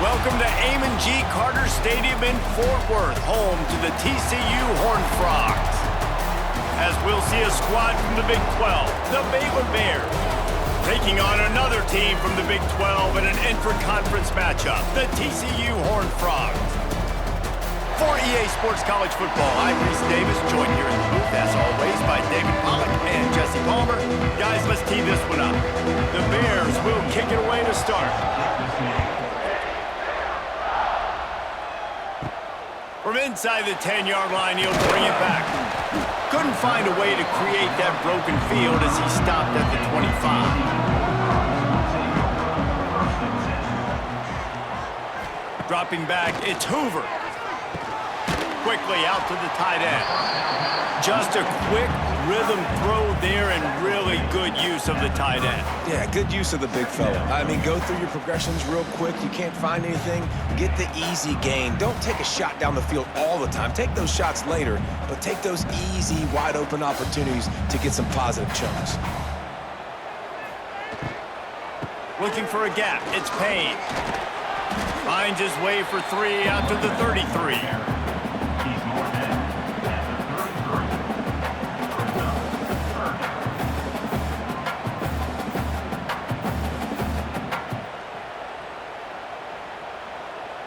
Welcome to Amon G. Carter Stadium in Fort Worth, home to the TCU Horned Frogs. As we'll see a squad from the Big 12, the Baylor Bears, taking on another team from the Big 12 in an intra-conference matchup, the TCU Horned Frogs. For EA Sports College Football, I'm Reese Davis, joined here in the booth, as always, by David Pollack and Jesse Palmer. Guys, let's tee this one up. The Bears will kick it away to start. From inside the 10-yard line, he'll bring it back. Couldn't find a way to create that broken field as he stopped at the 25. Dropping back, it's Hoover. Quickly out to the tight end. Just a quick rhythm throw there and really good use of the tight end. Yeah, good use of the big fella. I mean, go through your progressions real quick. You can't find anything, get the easy gain. Don't take a shot down the field all the time. Take those shots later, but take those easy, wide-open opportunities to get some positive chunks. Looking for a gap. It's Payne. Finds his way for three out to the 33.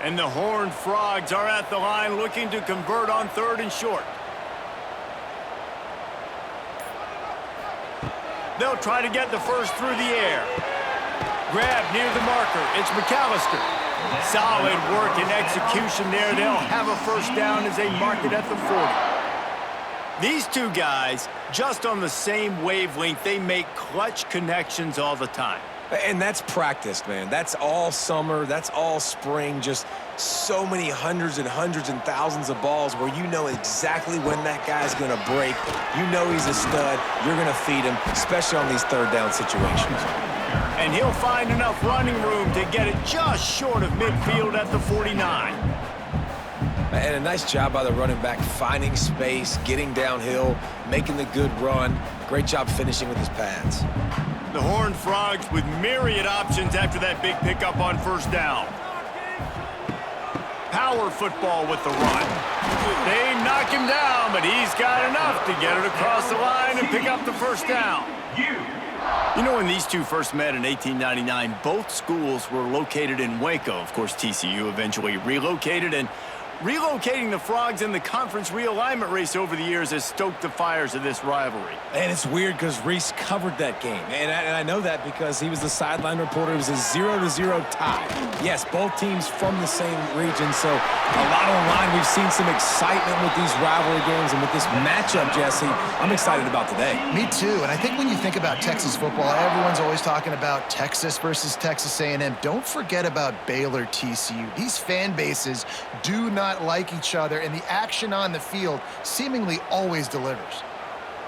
And the Horned Frogs are at the line looking to convert on 3rd and short. They'll try to get the first through the air. Grab near the marker. It's McAllister. Solid work and execution there. They'll have a first down as they mark it at the 40. These two guys, just on the same wavelength, they make clutch connections all the time. And that's practiced, man. That's all summer. That's all spring. Just so many hundreds and thousands of balls where you know exactly when that guy's going to break. You know he's a stud. You're going to feed him, especially on these 3rd down situations. And he'll find enough running room to get it just short of midfield at the 49. And a nice job by the running back, finding space, getting downhill, making the good run. Great job finishing with his pads. The Horned Frogs with myriad options after that big pickup on 1st down. Power football with the run. They knock him down, but he's got enough to get it across the line and pick up the 1st down. You know, when these two first met in 1899, both schools were located in Waco. Of course, TCU eventually relocated, and relocating the Frogs in the conference realignment race over the years has stoked the fires of this rivalry. And it's weird because Reese covered that game. And I know that because he was the sideline reporter. It was a 0-0 tie. Yes, both teams from the same region. So a lot on the line. We've seen some excitement with these rivalry games. And with this matchup, Jesse, I'm excited about today. Me too. And I think when you think about Texas football, everyone's always talking about Texas versus Texas A&M. Don't forget about Baylor TCU. These fan bases do not like each other, and the action on the field seemingly always delivers.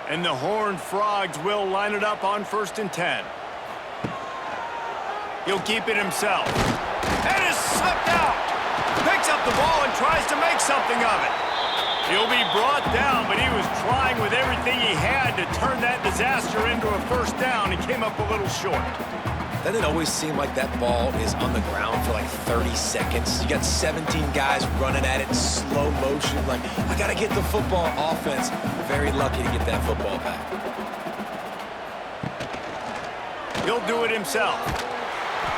And the Horned Frogs will line it up on 1st and 10. He'll keep it himself. And is slipped out. Picks up the ball and tries to make something of it. He'll be brought down, but he was trying with everything he had to turn that disaster into a 1st down. He came up a little short. Doesn't it always seem like that ball is on the ground for like 30 seconds? You got 17 guys running at it in slow motion. Like, I got to get the football. Offense, very lucky to get that football back. He'll do it himself.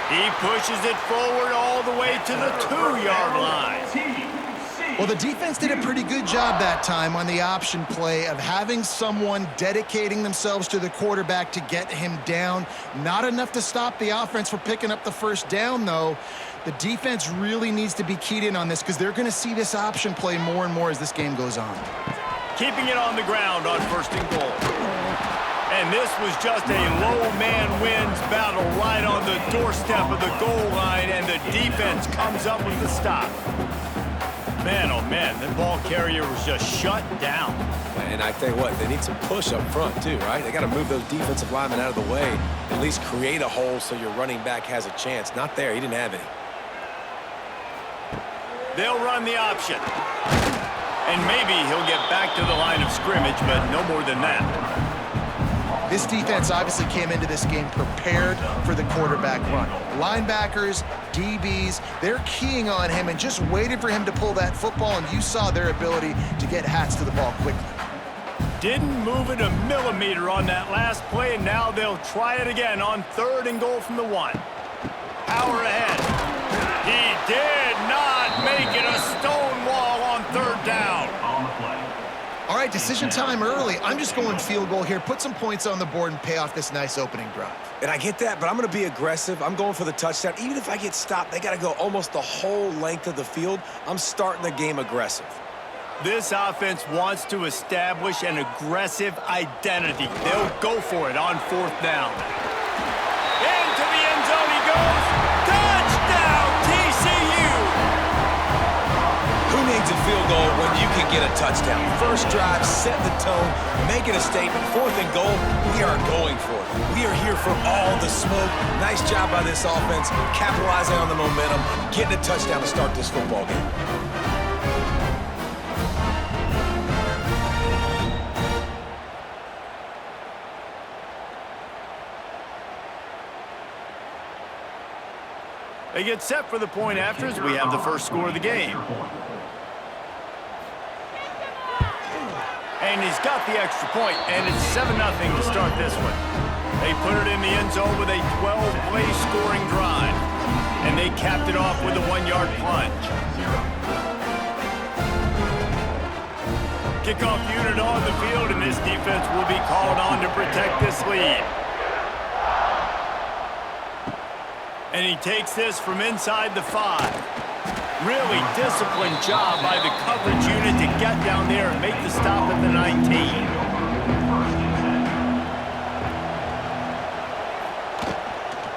He pushes it forward all the way to the 2-yard line. Well, the defense did a pretty good job that time on the option play of having someone dedicating themselves to the quarterback to get him down. Not enough to stop the offense from picking up the 1st down, though. The defense really needs to be keyed in on this because they're going to see this option play more and more as this game goes on. Keeping it on the ground on 1st and goal. And this was just a low man wins battle right on the doorstep of the goal line, and the defense comes up with the stop. Man, oh man, the ball carrier was just shut down. And I tell you what, they need some push up front too, right? They got to move those defensive linemen out of the way, at least create a hole so your running back has a chance. Not there, he didn't have any. They'll run the option. And maybe he'll get back to the line of scrimmage, but no more than that. This defense obviously came into this game prepared for the quarterback run. Linebackers, DBs, they're keying on him and just waiting for him to pull that football, and you saw their ability to get Hats to the ball quickly. Didn't move it a millimeter on that last play, and now they'll try it again on 3rd and goal from the 1. Power ahead. He did not make it a stone wall on 3rd down. All right, decision time early. I'm just going field goal here. Put some points on the board and pay off this nice opening drive. And I get that, but I'm going to be aggressive. I'm going for the touchdown. Even if I get stopped, they got to go almost the whole length of the field. I'm starting the game aggressive. This offense wants to establish an aggressive identity. They'll go for it on 4th down. Into the end zone he goes. Touchdown, TCU! Who needs a field goal when you can get a touchdown? First drive, set the tone, make it a statement. 4th and goal, we are going for it. We are here for all the smoke. Nice job by this offense, capitalizing on the momentum, getting a touchdown to start this football game. They get set for the point after as we have the first score of the game. And he's got the extra point, and it's 7-0 to start this one. They put it in the end zone with a 12-play scoring drive, and they capped it off with a 1-yard plunge. Kickoff unit on the field, and this defense will be called on to protect this lead. And he takes this from inside the 5. Really disciplined job by the coverage unit to get down there and make the stop at the 19.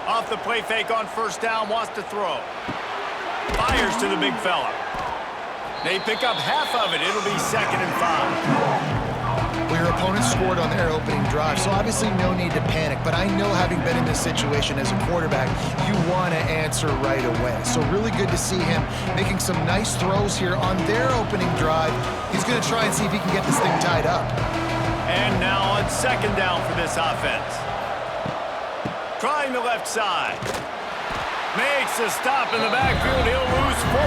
Off the play fake on 1st down, wants to throw. Fires to the big fella. They pick up half of it. It'll be 2nd and 5. Well, your opponent scored on their opening drive, so obviously no need to panic. But I know, having been in this situation as a quarterback, you want to answer right away. So really good to see him making some nice throws here on their opening drive. He's going to try and see if he can get this thing tied up. And now on 2nd down for this offense. Trying the left side. Makes a stop in the backfield. He'll lose 4.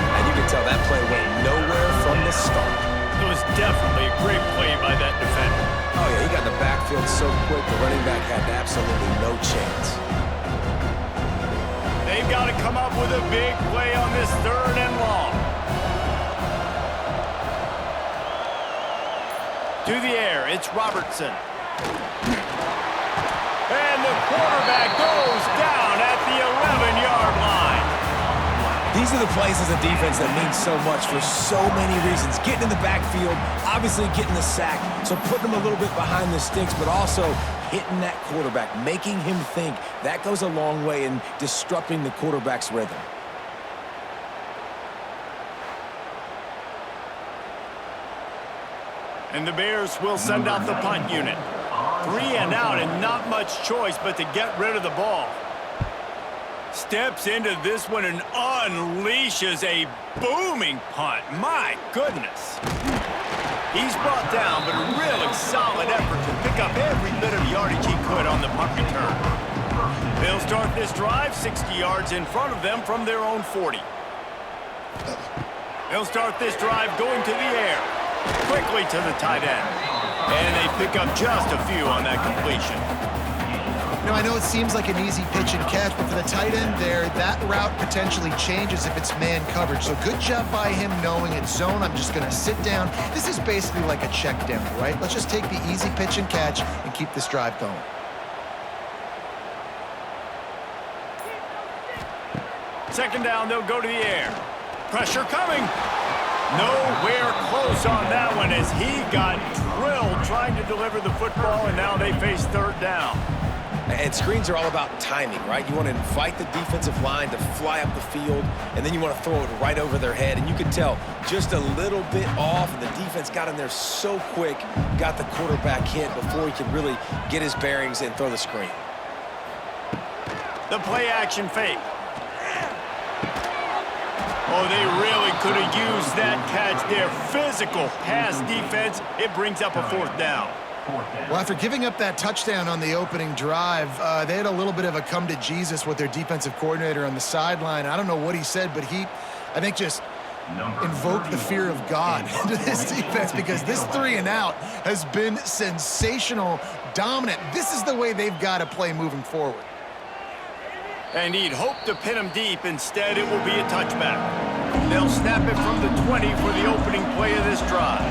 And you can tell that play went nowhere from the start. It was definitely a great play by that defender. Oh, yeah, he got in the backfield so quick, the running back had absolutely no chance. They've got to come up with a big play on this 3rd and long. To the air, it's Robertson. And the quarterback goes down at the 11-yard line. These are the plays as a defense that mean so much for so many reasons. Getting in the backfield, obviously getting the sack, so putting them a little bit behind the sticks, but also hitting that quarterback, making him think. That goes a long way in disrupting the quarterback's rhythm. And the Bears will send out the punt unit. 3 and out, and not much choice but to get rid of the ball. Steps into this one and unleashes a booming punt. My goodness. He's brought down, but a really solid effort to pick up every bit of yardage he could on the punt return. They'll start this drive 60 yards in front of them from their own 40. They'll start this drive going to the air. Quickly to the tight end. And they pick up just a few on that completion. Now, I know it seems like an easy pitch and catch, but for the tight end there, that route potentially changes if it's man coverage. So good job by him knowing it's zone. I'm just going to sit down. This is basically like a check down, right? Let's just take the easy pitch and catch and keep this drive going. Second down, they'll go to the air. Pressure coming. Nowhere close on that one as he got drilled trying to deliver the football, and now they face 3rd down. And screens are all about timing, right? You want to invite the defensive line to fly up the field, and then you want to throw it right over their head. And you can tell just a little bit off, and the defense got in there so quick, got the quarterback hit before he could really get his bearings and throw the screen. The play action fake. Oh, they really could have used that catch there. Physical pass defense. It brings up a 4th down. Well, after giving up that touchdown on the opening drive, they had a little bit of a come to Jesus with their defensive coordinator on the sideline. I don't know what he said, but I think, just invoked the fear of God into this defense, because this 3-and-out has been sensational, dominant. This is the way they've got to play moving forward. And he'd hoped to pin him deep. Instead, it will be a touchback. They'll snap it from the 20 for the opening play of this drive.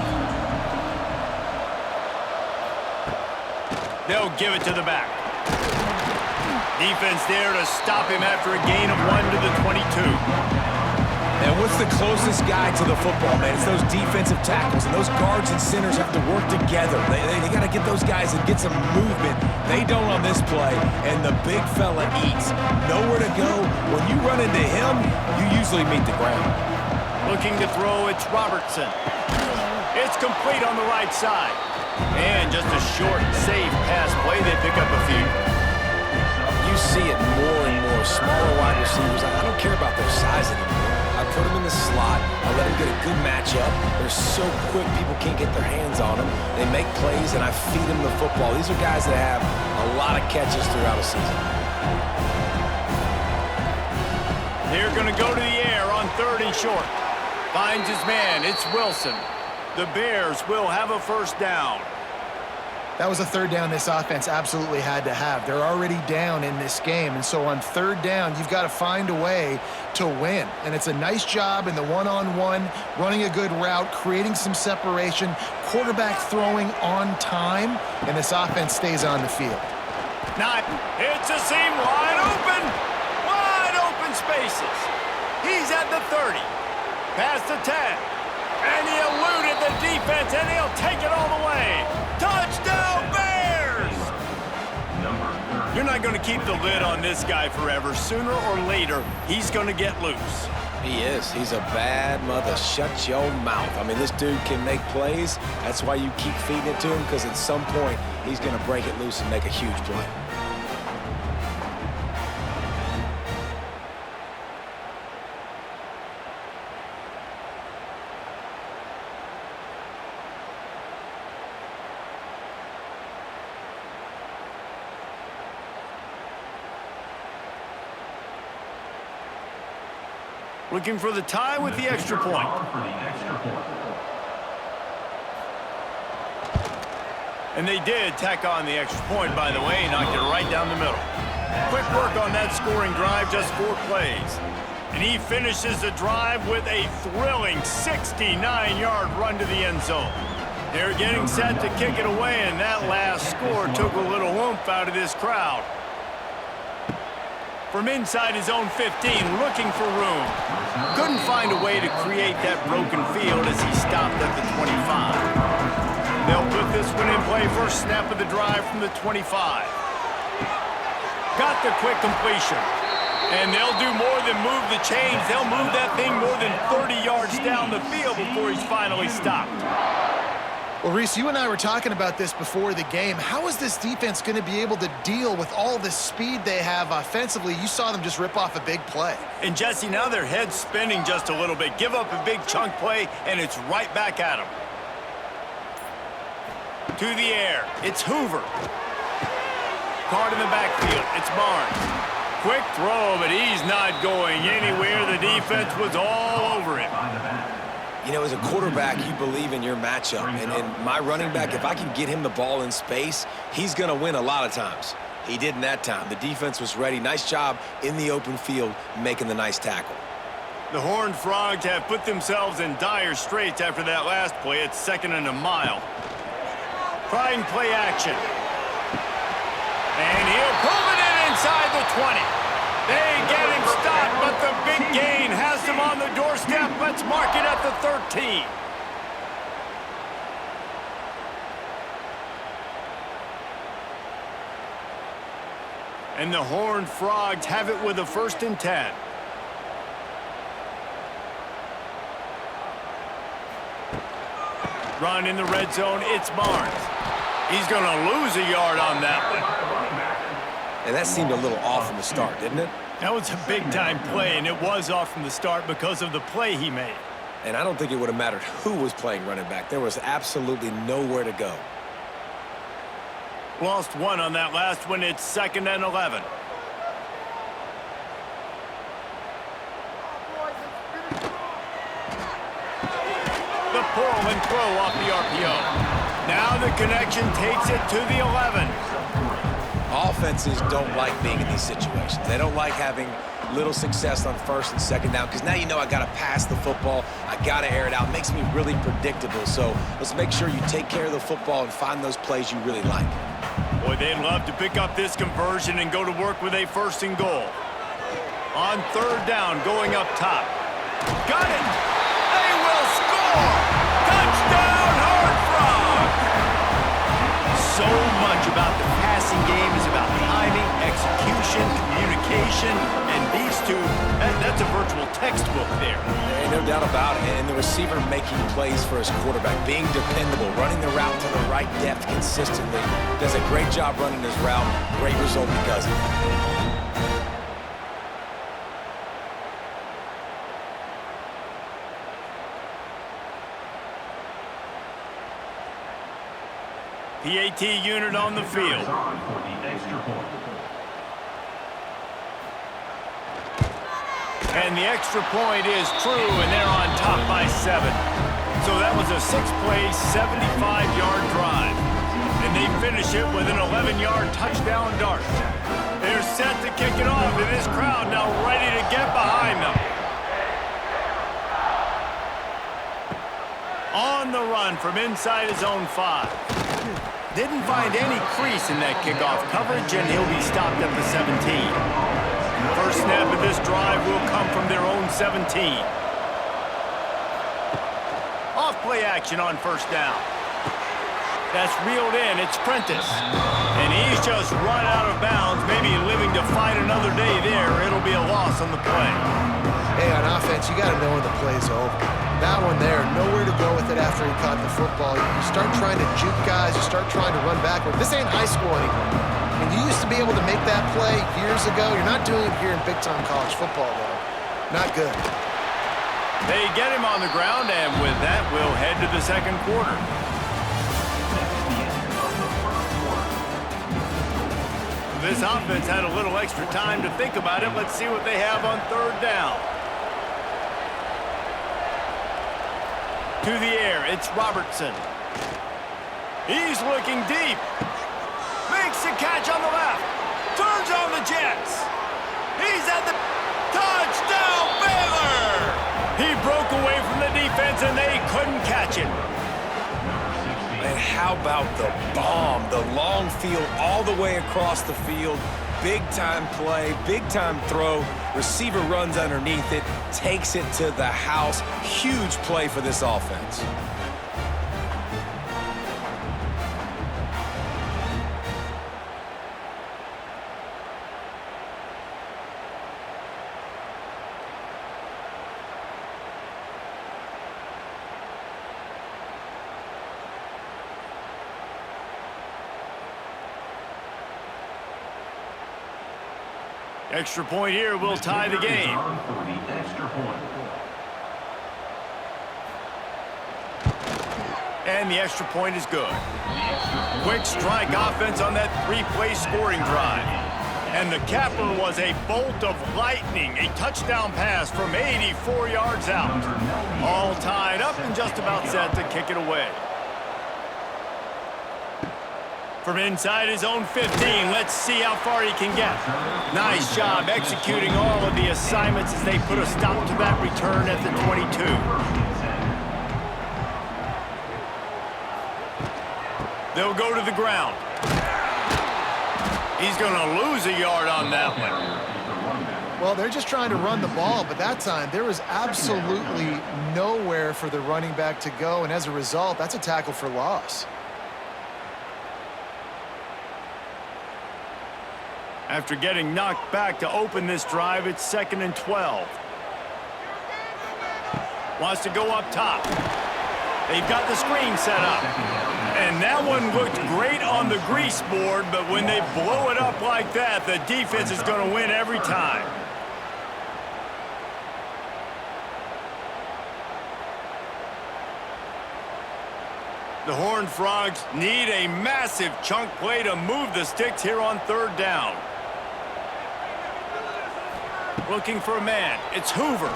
They'll give it to the back. Defense there to stop him after a gain of 1 to the 22. And what's the closest guy to the football, man? It's those defensive tackles, and those guards and centers have to work together. They got to get those guys and get some movement. They don't on this play, and the big fella eats. Nowhere to go. When you run into him, you usually meet the ground. Looking to throw, it's Robertson. It's complete on the right side. And just a short, safe pass play. They pick up a few. You see it more and more. Smaller wide receivers, I don't care about their size anymore. I put them in the slot. I let them get a good matchup. They're so quick, people can't get their hands on them. They make plays, and I feed them the football. These are guys that have a lot of catches throughout a season. They're going to go to the air on 3rd and short. Finds his man. It's Wilson. The Bears will have a first down. That was a 3rd down this offense absolutely had to have. They're already down in this game, and so on 3rd down, you've got to find a way to win. And it's a nice job in the one-on-one, running a good route, creating some separation, quarterback throwing on time, and this offense stays on the field. Not. It's a seam wide open. Wide open spaces. He's at the 30. Past the 10. And he eluded the defense, and he'll take it all the way. Touchdown, Bears! You're not going to keep the lid on this guy forever. Sooner or later, he's going to get loose. He is. He's a bad mother. Shut your mouth. I mean, this dude can make plays. That's why you keep feeding it to him, because at some point, he's going to break it loose and make a huge play. Looking for the tie with the extra point. And they did tack on the extra point, by the way, knocked it right down the middle. Quick work on that scoring drive, just 4 plays. And he finishes the drive with a thrilling 69-yard run to the end zone. They're getting set to kick it away, and that last score took a little oomph out of this crowd. From inside his own 15, looking for room. Couldn't find a way to create that broken field as he stopped at the 25. They'll put this one in play, first snap of the drive from the 25. Got the quick completion. And they'll do more than move the chains. They'll move that thing more than 30 yards down the field before he's finally stopped. Well, Reese, you and I were talking about this before the game. How is this defense going to be able to deal with all the speed they have offensively? You saw them just rip off a big play. And, Jesse, now their head's spinning just a little bit. Give up a big chunk play, and it's right back at them. To the air. It's Hoover. Caught in the backfield. It's Barnes. Quick throw, but he's not going anywhere. The defense was all over him. You know, as a quarterback, you believe in your matchup. And my running back, if I can get him the ball in space, he's going to win a lot of times. He didn't that time. The defense was ready. Nice job in the open field making the nice tackle. The Horned Frogs have put themselves in dire straits after that last play. It's 2nd and a mile. Trying play action. And he'll pull it in inside the 20. They get him stopped, but the big gain has him on the doorstep. Let's mark it at the 13. And the Horned Frogs have it with a 1st and 10. Run in the red zone, it's Barnes. He's going to lose a yard on that one. And that seemed a little off from the start, didn't it? That was a big-time play, and it was off from the start because of the play he made. And I don't think it would have mattered who was playing running back. There was absolutely nowhere to go. Lost one on that last one. It's 2nd and 11. The pull and throw off the RPO. Now the connection takes it to the 11. Offenses don't like being in these situations. They don't like having little success on 1st and 2nd down because now you know I got to pass the football. I got to air it out. It makes me really predictable. So let's make sure you take care of the football and find those plays you really like. Boy, they'd love to pick up this conversion and go to work with a 1st and goal. On 3rd down, going up top. Got it! They will score! Touchdown, Horned Frogs! So much about the passing game is about timing, execution, communication, and these two, that's a virtual textbook there. There ain't no doubt about it. And the receiver making plays for his quarterback, being dependable, running the route to the right depth consistently. Does a great job running his route. Great result because of it. PAT unit on the field. And the extra point is true, and they're on top by 7. So that was a 6-play, 75-yard drive. And they finish it with an 11-yard touchdown dart. They're set to kick it off, and this crowd now ready to get behind them. On the run from inside his own 5. Didn't find any crease in that kickoff coverage, and he'll be stopped at the 17. First snap of this drive will come from their own 17. Off play action on 1st down. That's reeled in. It's Prentice. And he's just run out of bounds, maybe living to fight another day there. It'll be a loss on the play. Hey, on offense, you got to know when the play's over. That one there, nowhere to go with it after he caught the football. You start trying to juke guys, you start trying to run backward. This ain't high school anymore. I mean, you used to be able to make that play years ago. You're not doing it here in big-time college football, though. Not good. They get him on the ground, and with that, we'll head to the 2nd quarter. This offense had a little extra time to think about it. Let's see what they have on 3rd down. To the air, it's Robertson. He's looking deep. Makes a catch on the left. Turns on the Jets. He's at the touchdown, Baylor! He broke away from the defense, and they couldn't catch it. And how about the bomb? The long field all the way across the field. Big-time play, big-time throw. Receiver runs underneath it, takes it to the house. Huge play for this offense. Extra point here will tie the game. And the extra point is good. Quick strike offense on that 3-play scoring drive. And the capper was a bolt of lightning, a touchdown pass from 84 yards out. All tied up and just about set to kick it away. From inside his own 15, let's see how far he can get. Nice job executing all of the assignments as they put a stop to that return at the 22. They'll go to the ground. He's going to lose a yard on that one. Well, they're just trying to run the ball, but that time there was absolutely nowhere for the running back to go, and as a result, that's a tackle for loss. After getting knocked back to open this drive, it's 2nd and 12. Wants to go up top. They've got the screen set up. And that one looked great on the grease board, but when they blow it up like that, the defense is going to win every time. The Horned Frogs need a massive chunk play to move the sticks here on third down. Looking for a man. It's Hoover.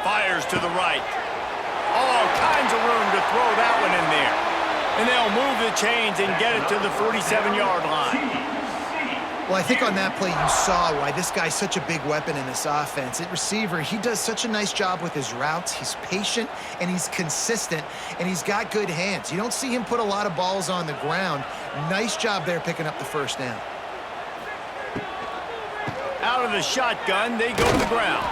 Fires to the right. All kinds of room to throw that one in there. And they'll move the chains and get it to the 47-yard line. Well, I think on that play you saw why this guy's such a big weapon in this offense. At receiver, he does such a nice job with his routes. He's patient, and he's consistent, and he's got good hands. You don't see him put a lot of balls on the ground. Nice job there picking up the first down. Out of the shotgun, they go to the ground.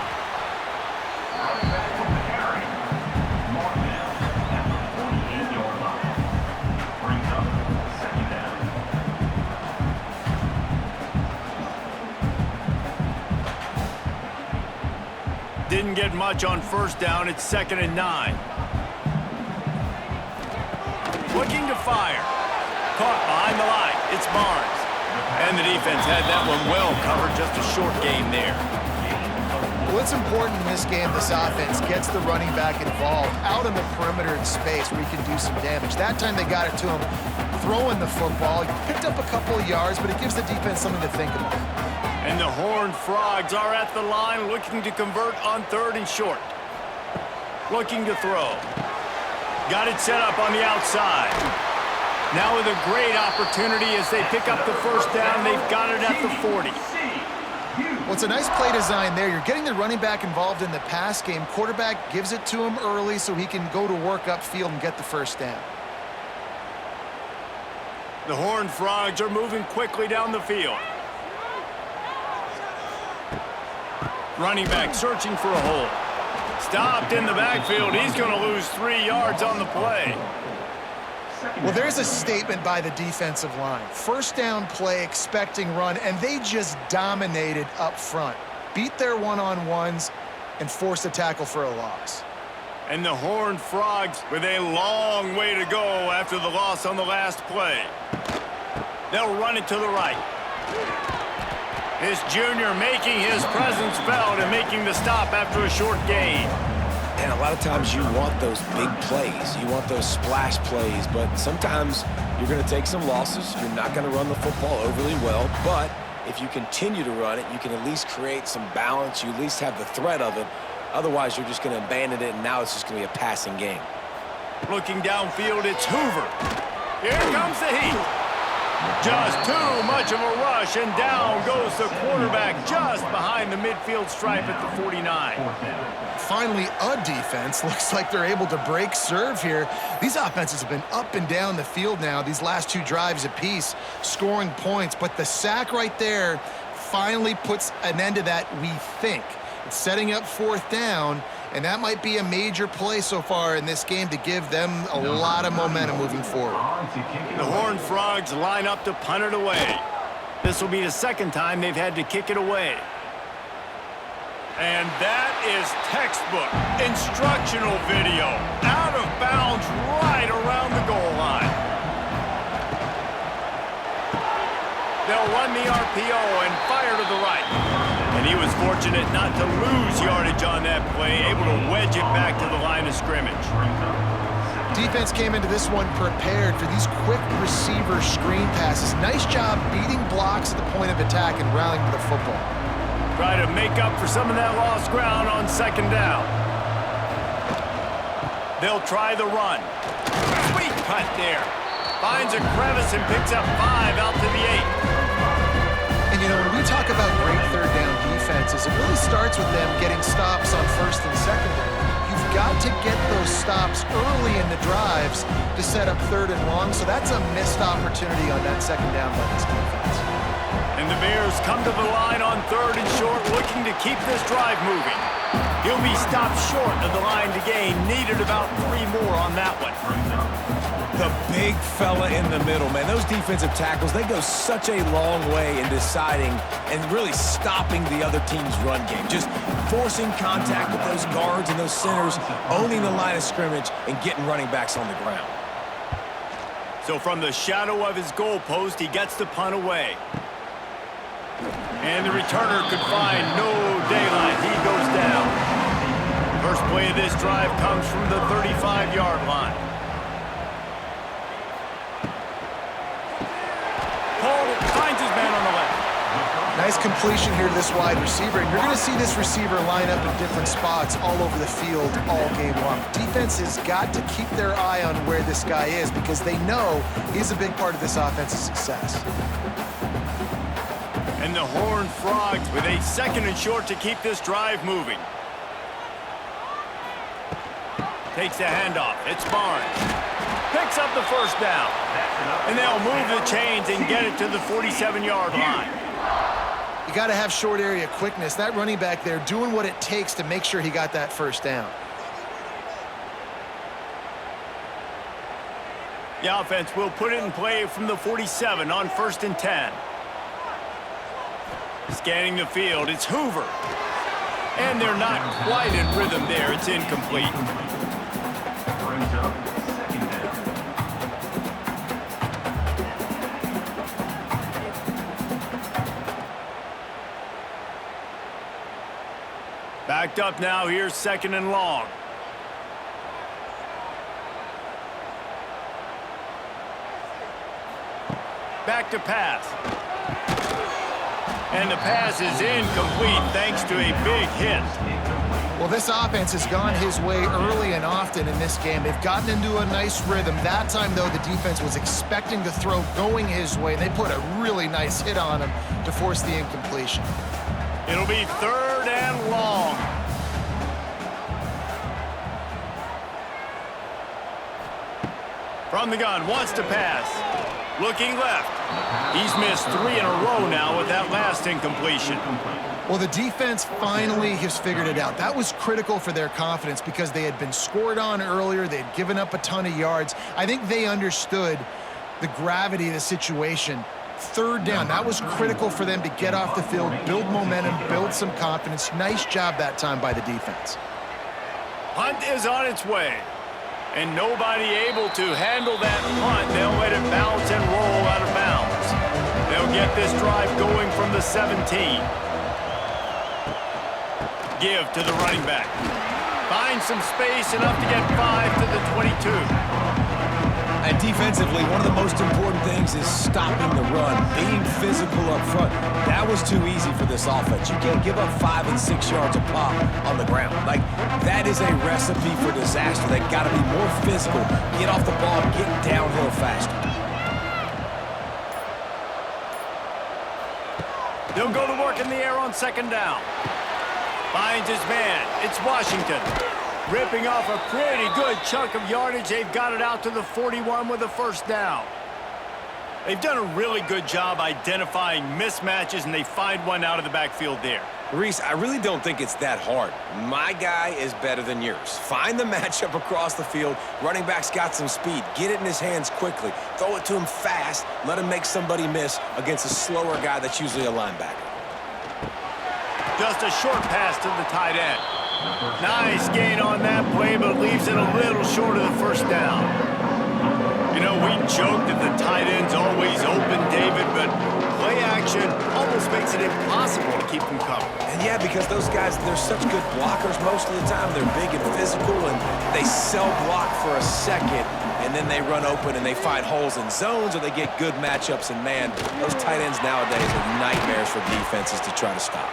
Didn't get much on first down. It's 2nd and 9. Looking to fire. Caught behind the line. It's Barnes. And the defense had that one well covered. Just a short gain there. Well, it's important in this game this offense gets the running back involved out on the perimeter in space where he can do some damage. That time they got it to him throwing the football. He picked up a couple of yards, but it gives the defense something to think about. And the Horned Frogs are at the line looking to convert on 3rd and short. Looking to throw. Got it set up on the outside. Now with a great opportunity as they pick up the first down. They've got it at the 40. Well, it's a nice play design there. You're getting the running back involved in the pass game. Quarterback gives it to him early so he can go to work upfield and get the first down. The Horned Frogs are moving quickly down the field. Running back searching for a hole. Stopped in the backfield. He's going to lose 3 yards on the play. Well, there's a statement by the defensive line. First down play, expecting run, and they just dominated up front. Beat their one-on-ones and forced a tackle for a loss. And the Horned Frogs with a long way to go after the loss on the last play. They'll run it to the right. This junior making his presence felt and making the stop after a short gain. And a lot of times you want those big plays. You want those splash plays, but sometimes you're going to take some losses. You're not going to run the football overly well, but if you continue to run it, you can at least create some balance. You at least have the threat of it. Otherwise, you're just going to abandon it, and now it's just going to be a passing game. Looking downfield, it's Hoover. Here comes the heat. Just too much of a rush, and down goes the quarterback just behind the midfield stripe at the 49. Finally, a defense. Looks like they're able to break serve here. These offenses have been up and down the field now, these last 2 drives apiece, scoring points. But the sack right there finally puts an end to that, we think. It's setting up 4th down, and that might be a major play so far in this game to give them a lot of momentum moving forward. The Horned Frogs line up to punt it away. This will be the 2nd time they've had to kick it away. And that is textbook instructional video. Out of bounds right around the goal line. They'll run the RPO and fire to the right. And he was fortunate not to lose yardage on that play, able to wedge it back to the line of scrimmage. Defense came into this one prepared for these quick receiver screen passes. Nice job beating blocks at the point of attack and rallying to the football. Try to make up for some of that lost ground on 2nd down. They'll try the run. Sweet cut there. Finds a crevice and picks up 5 out to the 8. And, you know, when we talk about great 3rd down defenses, it really starts with them getting stops on 1st and 2nd down. You've got to get those stops early in the drives to set up 3rd and long, so that's a missed opportunity on that 2nd down by this defense. And the Bears come to the line on 3rd and short, looking to keep this drive moving. He'll be stopped short of the line to gain. Needed about 3 more on that one. The big fella in the middle, man. Those defensive tackles, they go such a long way in deciding and really stopping the other team's run game. Just forcing contact with those guards and those centers, owning the line of scrimmage, and getting running backs on the ground. So from the shadow of his goalpost, he gets the punt away. And the returner could find no daylight. He goes down. First play of this drive comes from the 35-yard line. completion here to this wide receiver, and you're going to see this receiver line up in different spots all over the field all game long. Defense has got to keep their eye on where this guy is because they know he's a big part of this offense's success. And the Horned Frogs with a 2nd and short to keep this drive moving. Takes the handoff. It's Barnes. Picks up the first down. And they'll move the chains and get it to the 47-yard line. You got to have short area quickness. That running back there doing what it takes to make sure he got that first down. The offense will put it in play from the 47 on 1st and 10. Scanning the field, it's Hoover. And they're not quite in rhythm there. It's incomplete. Brings up 2nd down. Backed up now, here's 2nd and long. Back to pass. And the pass is incomplete thanks to a big hit. Well, this offense has gone his way early and often in this game. They've gotten into a nice rhythm. That time, though, the defense was expecting the throw going his way. They put a really nice hit on him to force the incompletion. It'll be 3rd and long. From the gun, wants to pass. Looking left. He's missed 3 in a row now with that last incompletion. Well, the defense finally has figured it out. That was critical for their confidence because they had been scored on earlier. They had given up a ton of yards. I think they understood the gravity of the situation. 3rd down, that was critical for them to get off the field, build momentum, build some confidence. Nice job that time by the defense. Punt is on its way. And nobody able to handle that punt. They'll let it bounce and roll out of bounds. They'll get this drive going from the 17. Give to the running back. Find some space enough to get 5 to the 22. And defensively, one of the most important things is stopping the run, being physical up front. That was too easy for this offense. You can't give up 5 and 6 yards a pop on the ground. Like, that is a recipe for disaster. They got to be more physical, get off the ball, get downhill faster. They'll go to work in the air on 2nd down. Finds his man. It's Washington. Ripping off a pretty good chunk of yardage. They've got it out to the 41 with a 1st down. They've done a really good job identifying mismatches, and they find one out of the backfield there. Reese, I really don't think it's that hard. My guy is better than yours. Find the matchup across the field. Running back's got some speed. Get it in his hands quickly. Throw it to him fast. Let him make somebody miss against a slower guy that's usually a linebacker. Just a short pass to the tight end. Nice gain on that play, but leaves it a little short of the 1st down. You know, we joke that the tight end's always open, David, but play action almost makes it impossible to keep them covered. And yeah, because those guys, they're such good blockers most of the time. They're big and physical, and they sell block for a second, and then they run open and they find holes in zones, or they get good matchups. And man, those tight ends nowadays are nightmares for defenses to try to stop.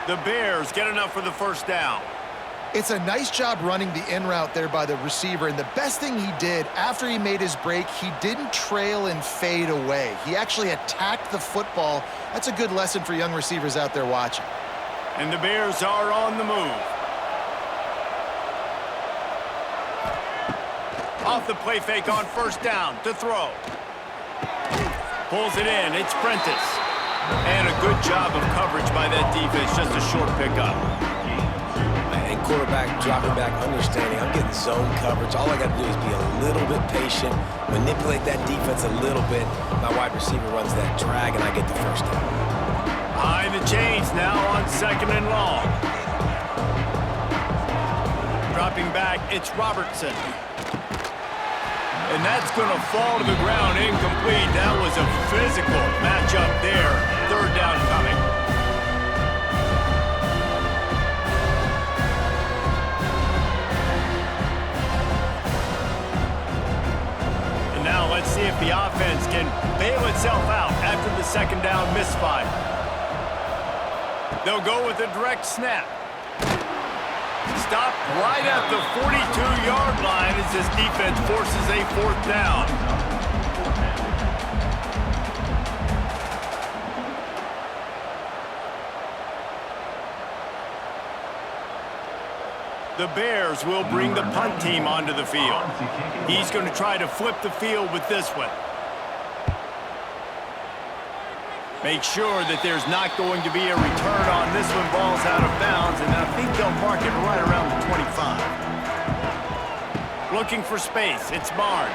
The Bears get enough for the 1st down. It's a nice job running the in route there by the receiver, and the best thing he did after he made his break, he didn't trail and fade away. He actually attacked the football. That's a good lesson for young receivers out there watching. And the Bears are on the move. Off the play fake on 1st down to throw. Pulls it in. It's Prentice. And a good job of coverage by that defense. Just a short pickup. And quarterback dropping back, understanding I'm getting zone coverage. All I got to do is be a little bit patient, manipulate that defense a little bit. My wide receiver runs that drag, and I get the 1st down. Behind the chains now on 2nd and long. Dropping back, it's Robertson. And that's going to fall to the ground incomplete. That was a physical matchup there. 3rd down coming. And now let's see if the offense can bail itself out after the 2nd down misfire. They'll go with a direct snap. Stopped right at the 42-yard line as this defense forces a 4th down. The Bears will bring the punt team onto the field. He's going to try to flip the field with this one. Make sure that there's not going to be a return on this one. Ball's out of bounds, and I think they'll mark it right around the 25. Looking for space. It's Barnes.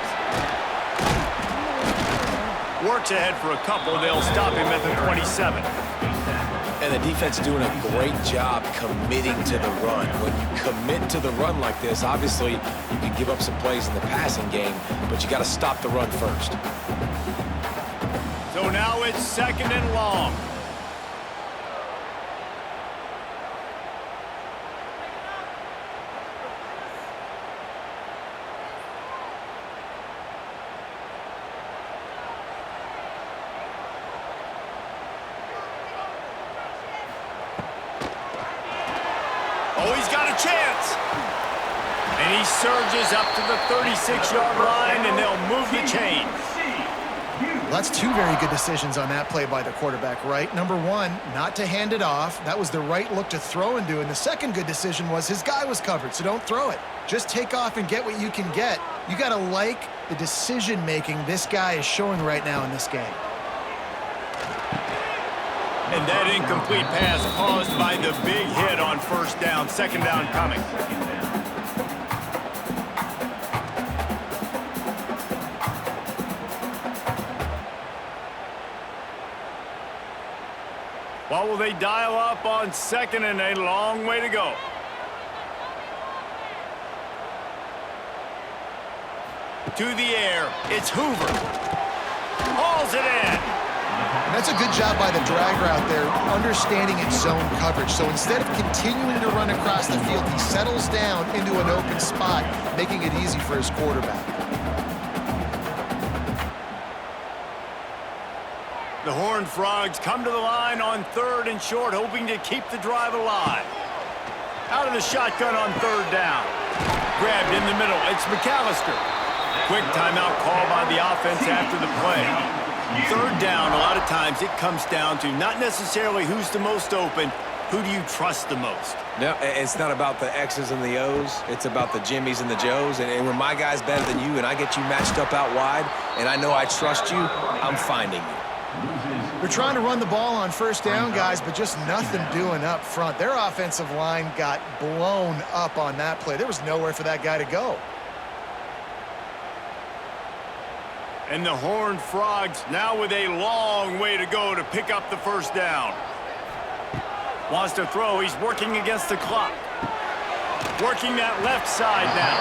Works ahead for a couple. They'll stop him at the 27. And the defense doing a great job committing to the run. When you commit to the run like this, obviously you can give up some plays in the passing game, but you got to stop the run first. So now it's 2nd and long. Oh, he's got a chance. And he surges up to the 36-yard line, and they'll move the chain. Well, that's 2 very good decisions on that play by the quarterback, right? Number 1, not to hand it off. That was the right look to throw into. And the second good decision was his guy was covered, so don't throw it. Just take off and get what you can get. You got to like the decision-making this guy is showing right now in this game. And that incomplete pass caused by the big hit on 1st down. 2nd down coming. What will they dial up on 2nd and a long way to go? To the air, it's Hoover. Hauls it in. And that's a good job by the drag route there, understanding its zone coverage. So instead of continuing to run across the field, he settles down into an open spot, making it easy for his quarterback. The Horned Frogs come to the line on 3rd and short, hoping to keep the drive alive. Out of the shotgun on 3rd down. Grabbed in the middle. It's McAllister. Quick timeout call by the offense after the play. 3rd down, a lot of times it comes down to not necessarily who's the most open, who do you trust the most? No, it's not about the X's and the O's. It's about the Jimmies and the Joes. And when my guy's better than you and I get you matched up out wide and I know I trust you, I'm finding you. They're trying to run the ball on 1st down, guys, but just nothing doing up front. Their offensive line got blown up on that play. There was nowhere for that guy to go. And the Horned Frogs now with a long way to go to pick up the 1st down. Wants to throw. He's working against the clock. Working that left side now.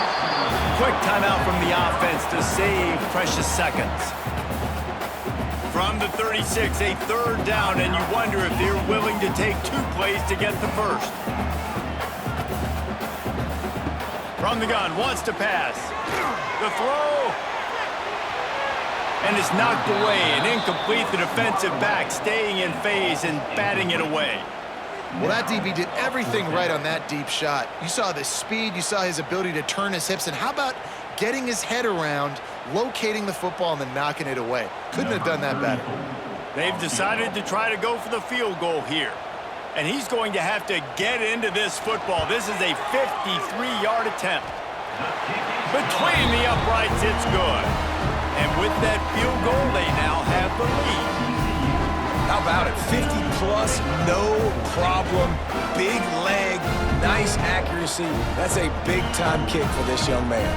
Quick timeout from the offense to save precious seconds. From the 36, a 3rd down, and you wonder if they're willing to take 2 plays to get the 1st. From the gun, wants to pass. The throw. And it's knocked away and incomplete. The defensive back staying in phase and batting it away. Well, that DB did everything right on that deep shot. You saw the speed, you saw his ability to turn his hips, and how about getting his head around, locating the football, and then knocking it away? Couldn't have done that better. They've decided to try to go for the field goal here. And he's going to have to get into this football. This is a 53-yard attempt. Between the uprights, it's good. And with that field goal, they now have the lead. How about it? 50-plus, no problem. Big leg, nice accuracy. That's a big-time kick for this young man.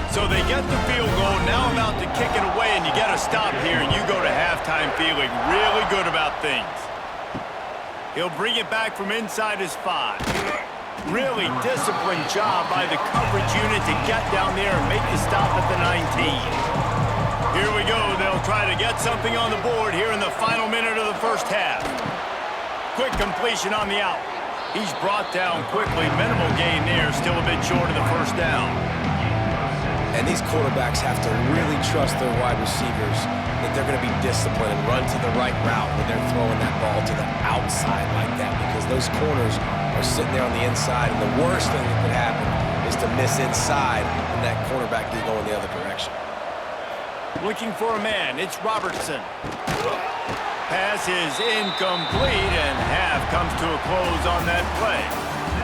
So they get the field goal, now about to kick it away, and you get a stop here, and you go to halftime feeling really good about things. He'll bring it back from inside his 5. Really disciplined job by the coverage unit to get down there and make the stop at the 19. Here we go. They'll try to get something on the board here in the final minute of the 1st half. Quick completion on the out. He's brought down quickly. Minimal gain there. Still a bit short of the 1st down. And these quarterbacks have to really trust their wide receivers that they're going to be disciplined and run to the right route when they're throwing that ball to the outside like that, because those corners are sitting there on the inside, and the worst thing that could happen is to miss inside and that cornerback be going the other direction. Looking for a man, it's Robertson. Pass is incomplete, and half comes to a close on that play.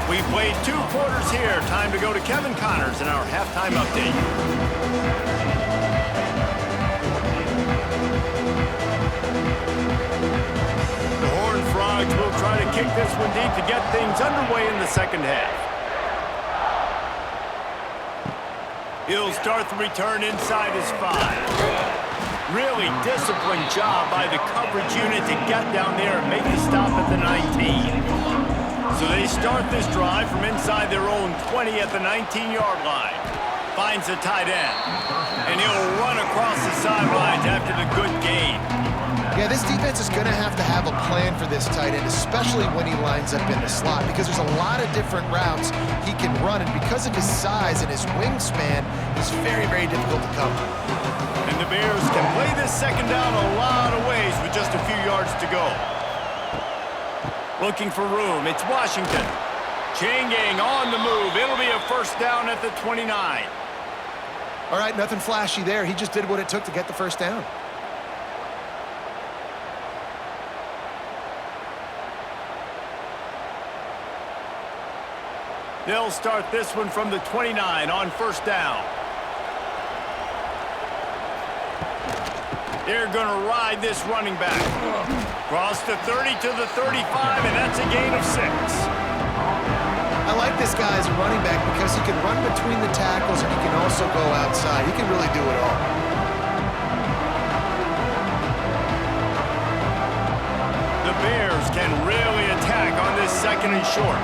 We played 2 quarters here. Time to go to Kevin Connors in our halftime update. The Horned Frogs will try to kick this one deep to get things underway in the second half. He'll start the return inside his 5. Really disciplined job by the coverage unit to get down there and make the stop at the 19. So they start this drive from inside their own 20 at the 19-yard line. Finds a tight end. And he'll run across the sidelines after the good gain. Yeah, this defense is going to have a plan for this tight end, especially when he lines up in the slot, because there's a lot of different routes he can run, and because of his size and his wingspan, he's very, very difficult to cover. And the Bears can play this second down a lot of ways with just a few yards to go. Looking for room, it's Washington. Chain gang on the move. It'll be a first down at the 29. All right, nothing flashy there. He just did what it took to get the first down. They'll start this one from the 29 on first down. They're going to ride this running back. Cross the 30 to the 35, and that's a gain of 6. I like this guy as a running back because he can run between the tackles and he can also go outside. He can really do it all. The Bears can really attack on this second and short.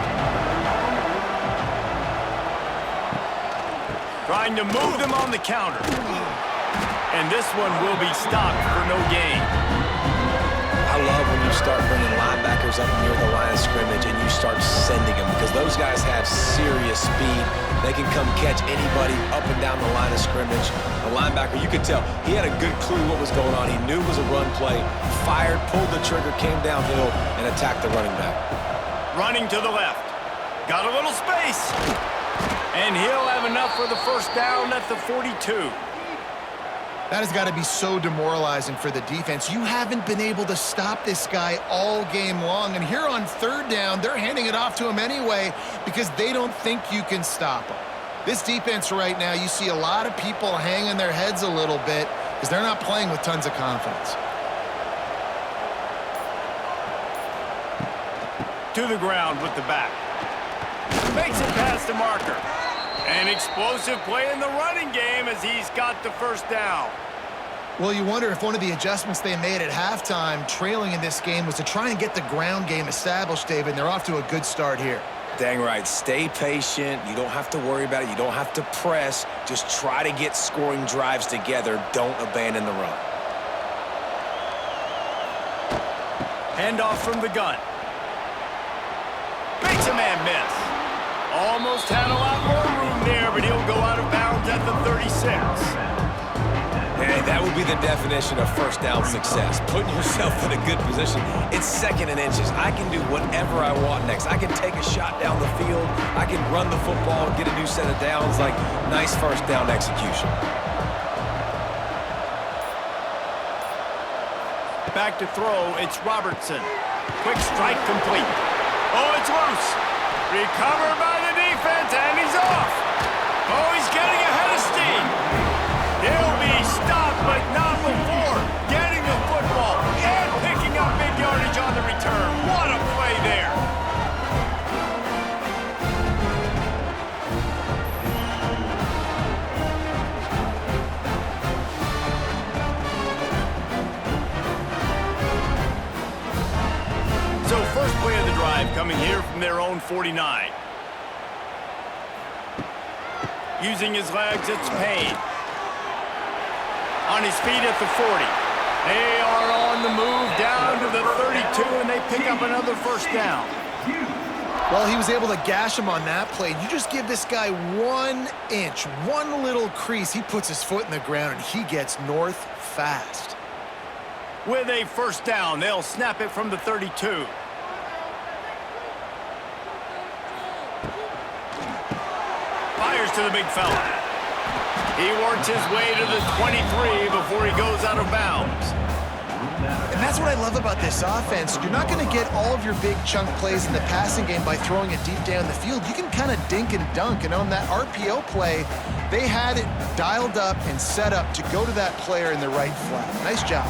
Trying to move them on the counter. And this one will be stopped for no gain. I love when you start bringing linebackers up near the line of scrimmage and you start sending them, because those guys have serious speed. They can come catch anybody up and down the line of scrimmage. The linebacker, you could tell, he had a good clue what was going on. He knew it was a run play, fired, pulled the trigger, came downhill, and attacked the running back. Running to the left. Got a little space. And he'll have enough for the first down at the 42. That has got to be so demoralizing for the defense. You haven't been able to stop this guy all game long. And here on third down, they're handing it off to him anyway because they don't think you can stop him. This defense right now, you see a lot of people hanging their heads a little bit because they're not playing with tons of confidence. To the ground with the back. Makes it past the marker. An explosive play in the running game as he's got the first down. Well, you wonder if one of the adjustments they made at halftime, trailing in this game, was to try and get the ground game established, David, and they're off to a good start here. Dang right. Stay patient. You don't have to worry about it. You don't have to press. Just try to get scoring drives together. Don't abandon the run. Handoff from the gun. Makes a man miss. Almost had a lot more room there, but he'll go out of bounds at the 36. Hey, that would be the definition of first down success. Putting yourself in a good position. It's second and inches. I can do whatever I want next. I can take a shot down the field. I can run the football and get a new set of downs. Like, nice first down execution. Back to throw, it's Robertson. Quick strike complete. Oh, it's loose. Recovered by the defense, and he's off. Oh, he's getting ahead of steam. He'll be stopped, but not before getting the football and picking up big yardage on the return. What a play there. So first play of the drive coming here from their own 49. Using his legs, it's Payne. On his feet at the 40. They are on the move down to the 32, and they pick up another first down. Well, he was able to gash him on that play. You just give this guy 1 inch, one little crease, he puts his foot in the ground, and he gets north fast. With a first down, they'll snap it from the 32. Fires to the big fella. He works his way to the 23 before he goes out of bounds. And that's what I love about this offense. You're not going to get all of your big chunk plays in the passing game by throwing it deep down the field. You can kind of dink and dunk, and on that RPO play, they had it dialed up and set up to go to that player in the right flat. Nice job.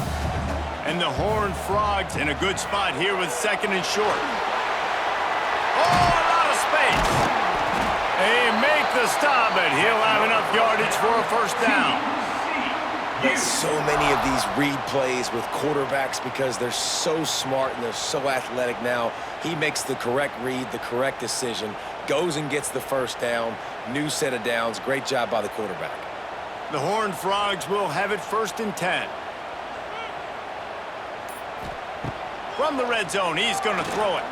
And the Horned Frogs in a good spot here with second and short. Oh, a lot of space. They make the stop, and he'll have enough yardage for a first down. So many of these read plays with quarterbacks because they're so smart and they're so athletic now. He makes the correct read, the correct decision, goes and gets the first down, new set of downs. Great job by the quarterback. The Horned Frogs will have it first and 10. From the red zone, he's going to throw it.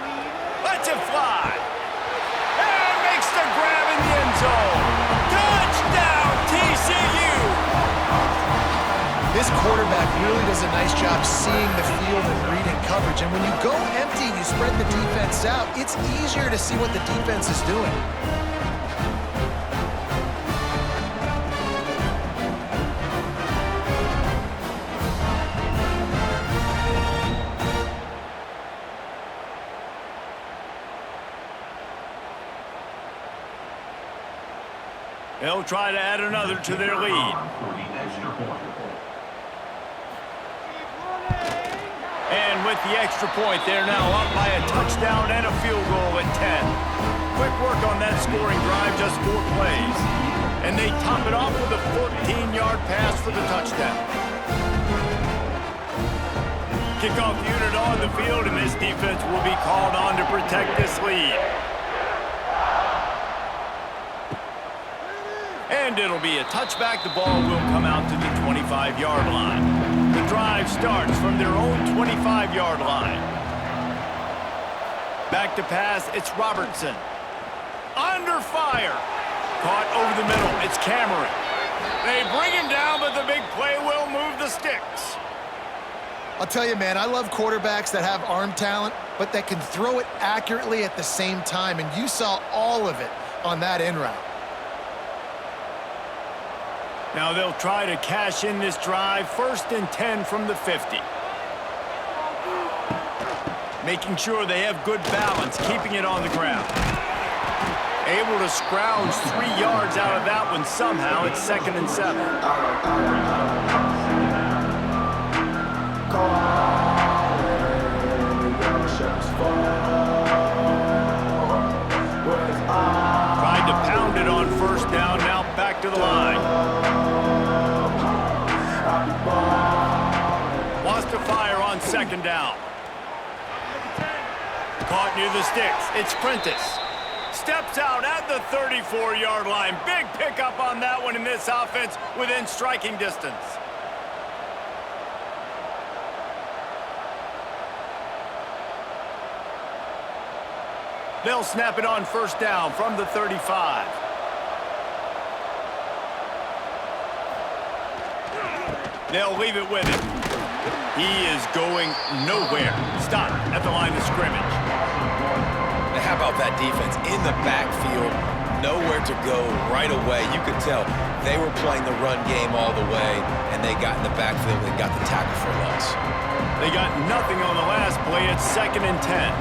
Lets it fly. And makes the grab in the end zone. Touchdown, TCU! This quarterback really does a nice job seeing the field and reading coverage. And when you go empty and you spread the defense out, it's easier to see what the defense is doing. They'll try to add another to their lead. And with the extra point, they're now up by a touchdown and a field goal at 10. Quick work on that scoring drive, just 4 plays. And they top it off with a 14-yard pass for the touchdown. Kickoff unit on the field, and this defense will be called on to protect this lead. And it'll be a touchback. The ball will come out to the 25-yard line. The drive starts from their own 25-yard line. Back to pass, it's Robertson. Under fire. Caught over the middle, it's Cameron. They bring him down, but the big play will move the sticks. I'll tell you, man, I love quarterbacks that have arm talent, but that can throw it accurately at the same time, and you saw all of it on that in route. Now they'll try to cash in this drive, first and 10 from the 50. Making sure they have good balance, keeping it on the ground. Able to scrounge 3 yards out of that one somehow. It's second and 7. Tried to pound it on first down, now back to the line. Wants to fire on second down. Caught near the sticks. It's Prentice. Steps out at the 34-yard line. Big pickup on that one in this offense within striking distance. They'll snap it on first down from the 35. They'll leave it with him. He is going nowhere. Stop at the line of scrimmage. Now, how about that defense in the backfield? Nowhere to go right away. You could tell they were playing the run game all the way, and they got in the backfield and got the tackle for a loss. They got nothing on the last play. It's second and 10.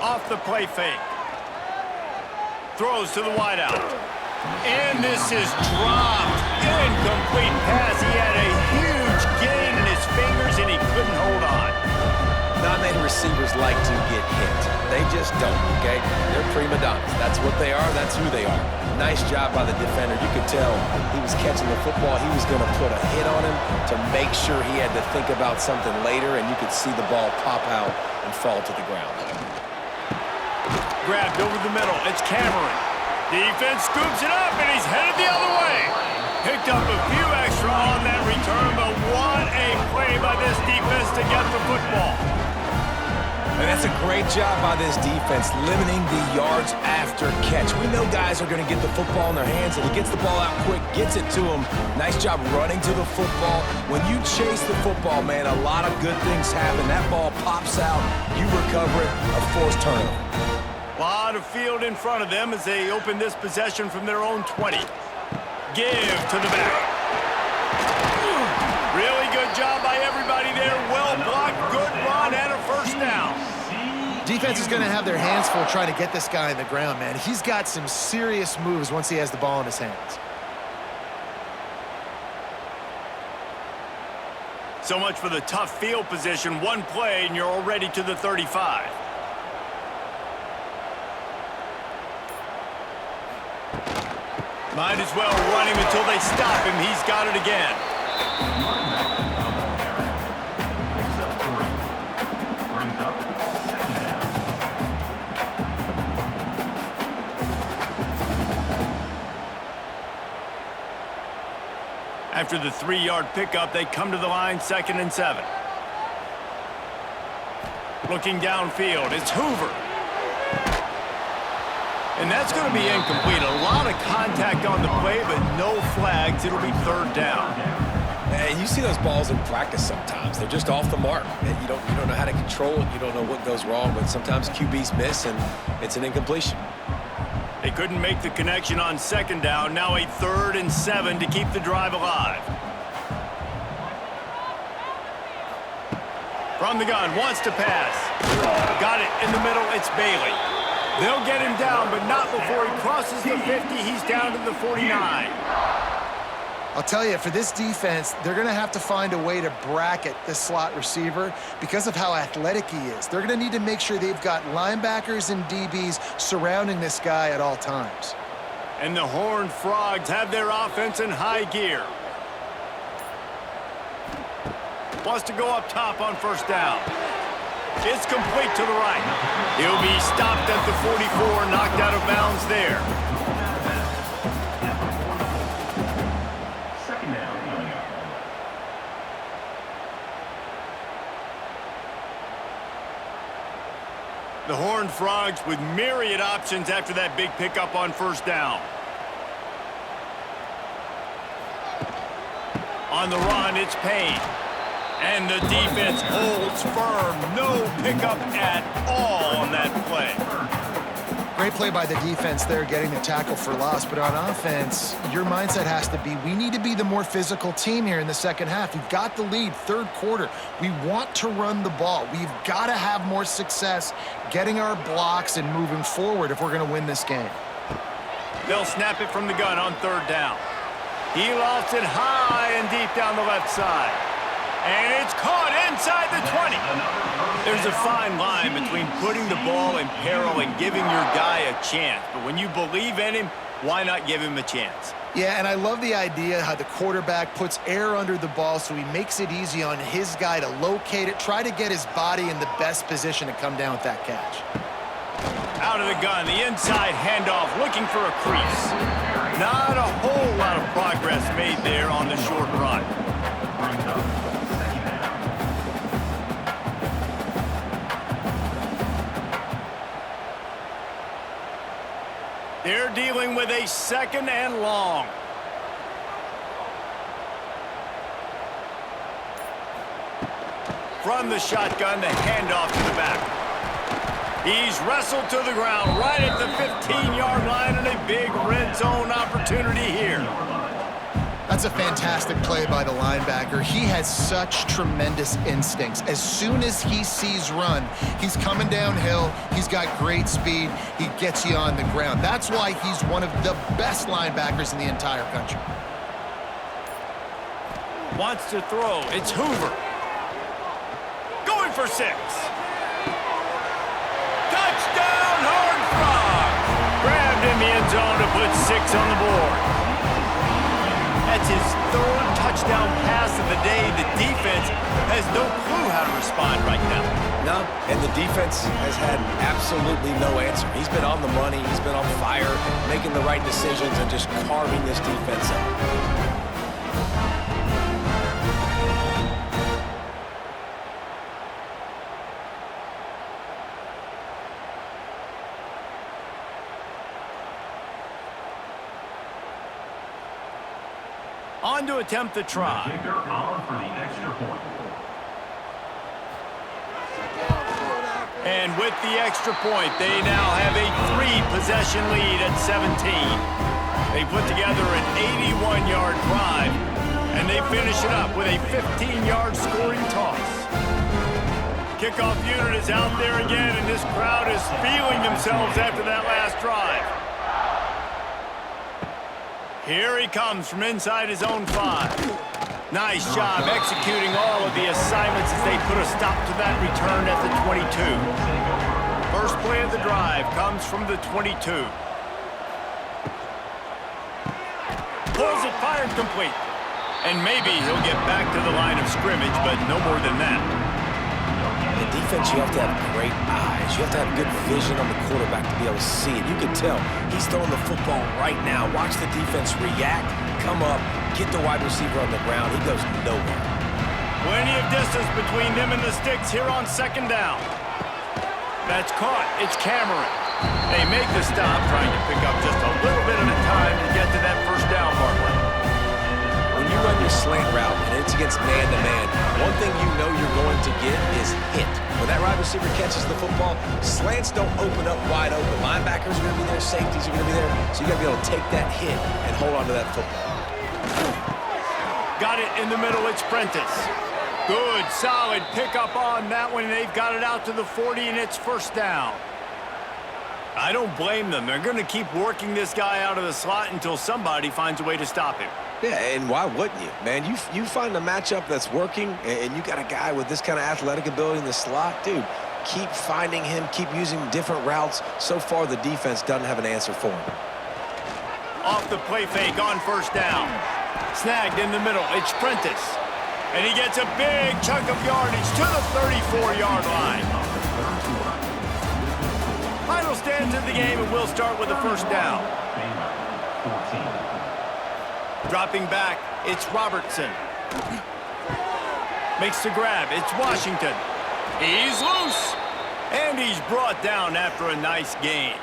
Off the play fake. Throws to the wideout. And this is dropped. Incomplete pass. He had a huge gain in his fingers, and he couldn't hold on. Not many receivers like to get hit. They just don't, okay? They're prima donnas. That's what they are. That's who they are. Nice job by the defender. You could tell he was catching the football. He was going to put a hit on him to make sure he had to think about something later, and you could see the ball pop out and fall to the ground. Grabbed over the middle. It's Cameron. Defense scoops it up, and he's headed the other way. Picked up a few extra on that return, but what a play by this defense to get the football. That's a great job by this defense, limiting the yards after catch. We know guys are going to get the football in their hands, and he gets the ball out quick, gets it to them. Nice job running to the football. When you chase the football, man, a lot of good things happen. That ball pops out, you recover it, a forced turnover. A lot of field in front of them as they open this possession from their own 20. Give to the back. Really good job by everybody there. Well blocked, good run, and a first down. Defense is going to have their hands full trying to get this guy in the ground, man. He's got some serious moves once he has the ball in his hands. So much for the tough field position. One play, and you're already to the 35. Might as well run him until they stop him. He's got it again. Brings up second down. After the 3-yard pickup, they come to the line 2nd and 7. Looking downfield, it's Hoover. And that's going to be incomplete. A lot of contact on the play, but no flags. It'll be 3rd down. And you see those balls in practice sometimes. They're just off the mark. And you don't know how to control it. You don't know what goes wrong, but sometimes QBs miss, and it's an incompletion. They couldn't make the connection on 2nd down. Now a 3rd and 7 to keep the drive alive. From the gun, wants to pass. Got it in the middle. It's Baylor. They'll get him down, but not before he crosses the 50. He's down to the 49. I'll tell you, for this defense, they're going to have to find a way to bracket this slot receiver because of how athletic he is. They're going to need to make sure they've got linebackers and DBs surrounding this guy at all times. And the Horned Frogs have their offense in high gear. Wants to go up top on 1st down. It's complete to the right. He'll be stopped at the 44, knocked out of bounds there. Second down. The Horned Frogs with myriad options after that big pickup on 1st down. On the run, it's Payne. And the defense holds firm. No pickup at all on that play. Great play by the defense there, getting the tackle for loss. But on offense, your mindset has to be, we need to be the more physical team here in the second half. We've got the lead, 3rd quarter. We want to run the ball. We've got to have more success getting our blocks and moving forward if we're going to win this game. They'll snap it from the gun on 3rd down. He lofts it high and deep down the left side. And it's caught inside the 20. There's a fine line between putting the ball in peril and giving your guy a chance. But when you believe in him, why not give him a chance? Yeah, and I love the idea how the quarterback puts air under the ball so he makes it easy on his guy to locate it, try to get his body in the best position to come down with that catch. Out of the gun, the inside handoff, looking for a crease. Not a whole lot of progress made there on the short run. Brings up second down. They're dealing with a 2nd and long. From the shotgun, the handoff to the back. He's wrestled to the ground right at the 15-yard line, and a big red zone opportunity here. That's a fantastic play by the linebacker. He has such tremendous instincts. As soon as he sees run, he's coming downhill. He's got great speed. He gets you on the ground. That's why he's one of the best linebackers in the entire country. Wants to throw. It's Hoover. Going for 6. Touchdown, Horned Frogs! Grabbed in the end zone to put 6 on the board. That's his 3rd touchdown pass of the day. The defense has no clue how to respond right now. No, and the defense has had absolutely no answer. He's been on the money. He's been on fire, making the right decisions and just carving this defense up. on to attempt the try. Kicker on for the extra point. And with the extra point, they now have a 3-possession lead at 17. They put together an 81-yard drive, and they finish it up with a 15-yard scoring toss. Kickoff unit is out there again, and this crowd is feeling themselves after that last drive. Here he comes from inside his own 5. Nice job executing all of the assignments as they put a stop to that return at the 22. First play of the drive comes from the 22. Pulls it, fired complete. And maybe he'll get back to the line of scrimmage, but no more than that. In defense, you have to have great eyes. You have to have good vision on the quarterback to be able to see it. You can tell he's throwing the football right now. Watch the defense react, come up, get the wide receiver on the ground. He goes nowhere. Plenty of distance between them and the sticks here on second down. That's caught. It's Cameron. They make the stop, trying to pick up just a little bit at a time to get to that first down marker. When you run your slant route and it's against man-to-man, one thing you know you're going to get is hit. When that wide receiver catches the football, slants don't open up wide open. Linebackers are going to be there, safeties are going to be there, so you got to be able to take that hit and hold on to that football. Got it in the middle. It's Prentice. Good, solid pickup on that one. They've got it out to the 40, and it's first down. I don't blame them. They're going to keep working this guy out of the slot until somebody finds a way to stop him. Yeah, and why wouldn't you? Man, you find a matchup that's working, and you got a guy with this kind of athletic ability in the slot, dude, keep finding him, keep using different routes. So far, the defense doesn't have an answer for him. Off the play fake on first down. Snagged in the middle. It's Prentice. And he gets a big chunk of yardage to the 34-yard line. Final stands in the game, and we'll start with the first down. Dropping back, it's Robertson. Makes the grab, it's Washington. He's loose. And he's brought down after a nice gain.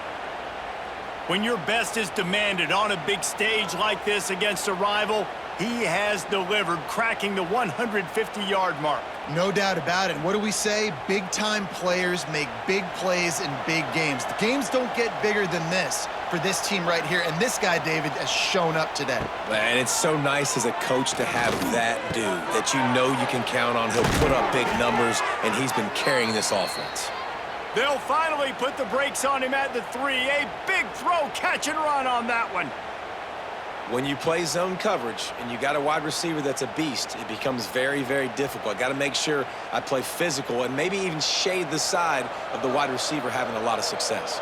When your best is demanded on a big stage like this against a rival, he has delivered, cracking the 150-yard mark. No doubt about it. What do we say? Big-time players make big plays in big games. The games don't get bigger than this for this team right here, and this guy, David, has shown up today. And it's so nice as a coach to have that dude that you know you can count on. He'll put up big numbers, and he's been carrying this offense. They'll finally put the brakes on him at the 3. A big throw, catch and run on that one. When you play zone coverage and you got a wide receiver that's a beast, it becomes very, very difficult. I got to make sure I play physical and maybe even shade the side of the wide receiver having a lot of success.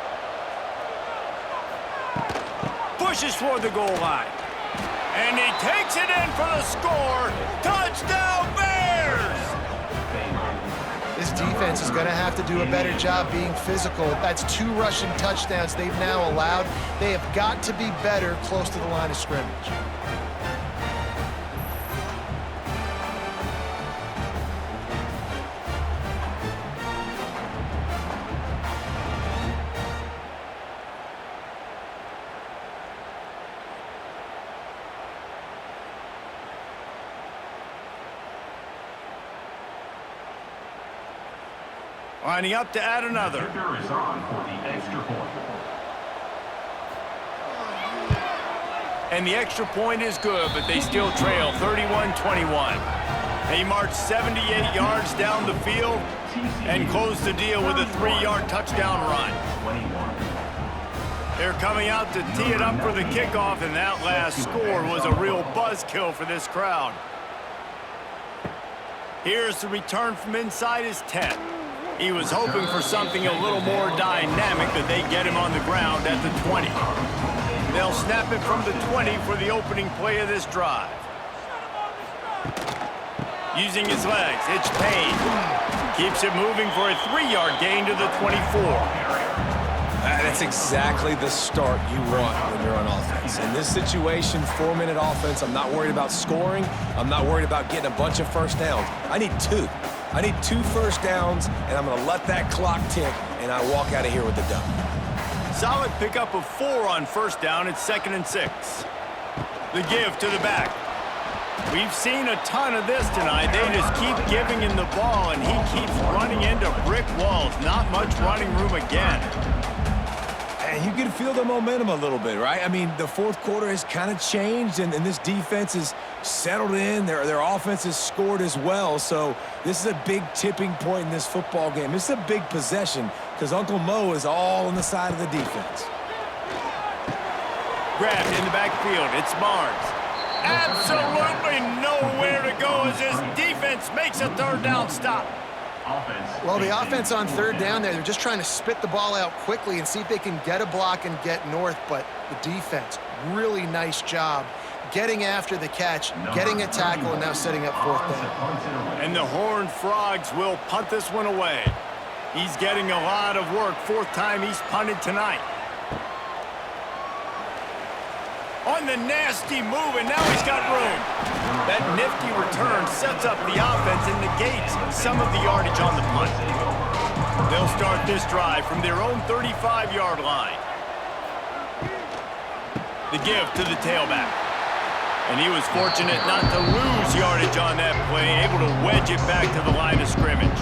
Pushes for the goal line. And he takes it in for the score. Touchdown, Bears! This defense is going to have to do a better job being physical. That's 2 rushing touchdowns they've now allowed. They have got to be better close to the line of scrimmage. Lining up to add another. Kicker is on for the extra point. And the extra point is good, but they still trail 31-21. They march 78 yards down the field and close the deal with a 3-yard touchdown run. They're coming out to tee it up for the kickoff, and that last score was a real buzzkill for this crowd. Here's the return from inside his 10. He was hoping for something a little more dynamic, but they get him on the ground at the 20. They'll snap it from the 20 for the opening play of this drive. Using his legs, it's Payne. Keeps it moving for a 3-yard gain to the 24. That's exactly the start you want when you're on offense. In this situation, 4-minute offense, I'm not worried about scoring. I'm not worried about getting a bunch of first downs. I need 2. I need 2 first downs, and I'm going to let that clock tick, and I walk out of here with the dub. Solid pickup of 4 on first down. It's 2nd and 6. The give to the back. We've seen a ton of this tonight. They just keep giving him the ball, and he keeps running into brick walls. Not much running room again. And you can feel the momentum a little bit, right? I mean, the fourth quarter has kind of changed, and this defense is settled in. Their offense has scored as well. So this is a big tipping point in this football game. It's a big possession because Uncle Mo is all on the side of the defense. Grabbed in the backfield. It's Barnes. Absolutely nowhere to go as this defense makes a third down stop. Well, the offense on third down there, they're just trying to spit the ball out quickly and see if they can get a block and get north, but the defense, really nice job getting after the catch, getting a tackle, and now setting up fourth down. And the Horned Frogs will punt this one away. He's getting a lot of work. Fourth time he's punted tonight. On the nasty move, and now he's got room. That nifty return sets up the offense and negates some of the yardage on the punt. They'll start this drive from their own 35-yard line. The give to the tailback. And he was fortunate not to lose yardage on that play, able to wedge it back to the line of scrimmage.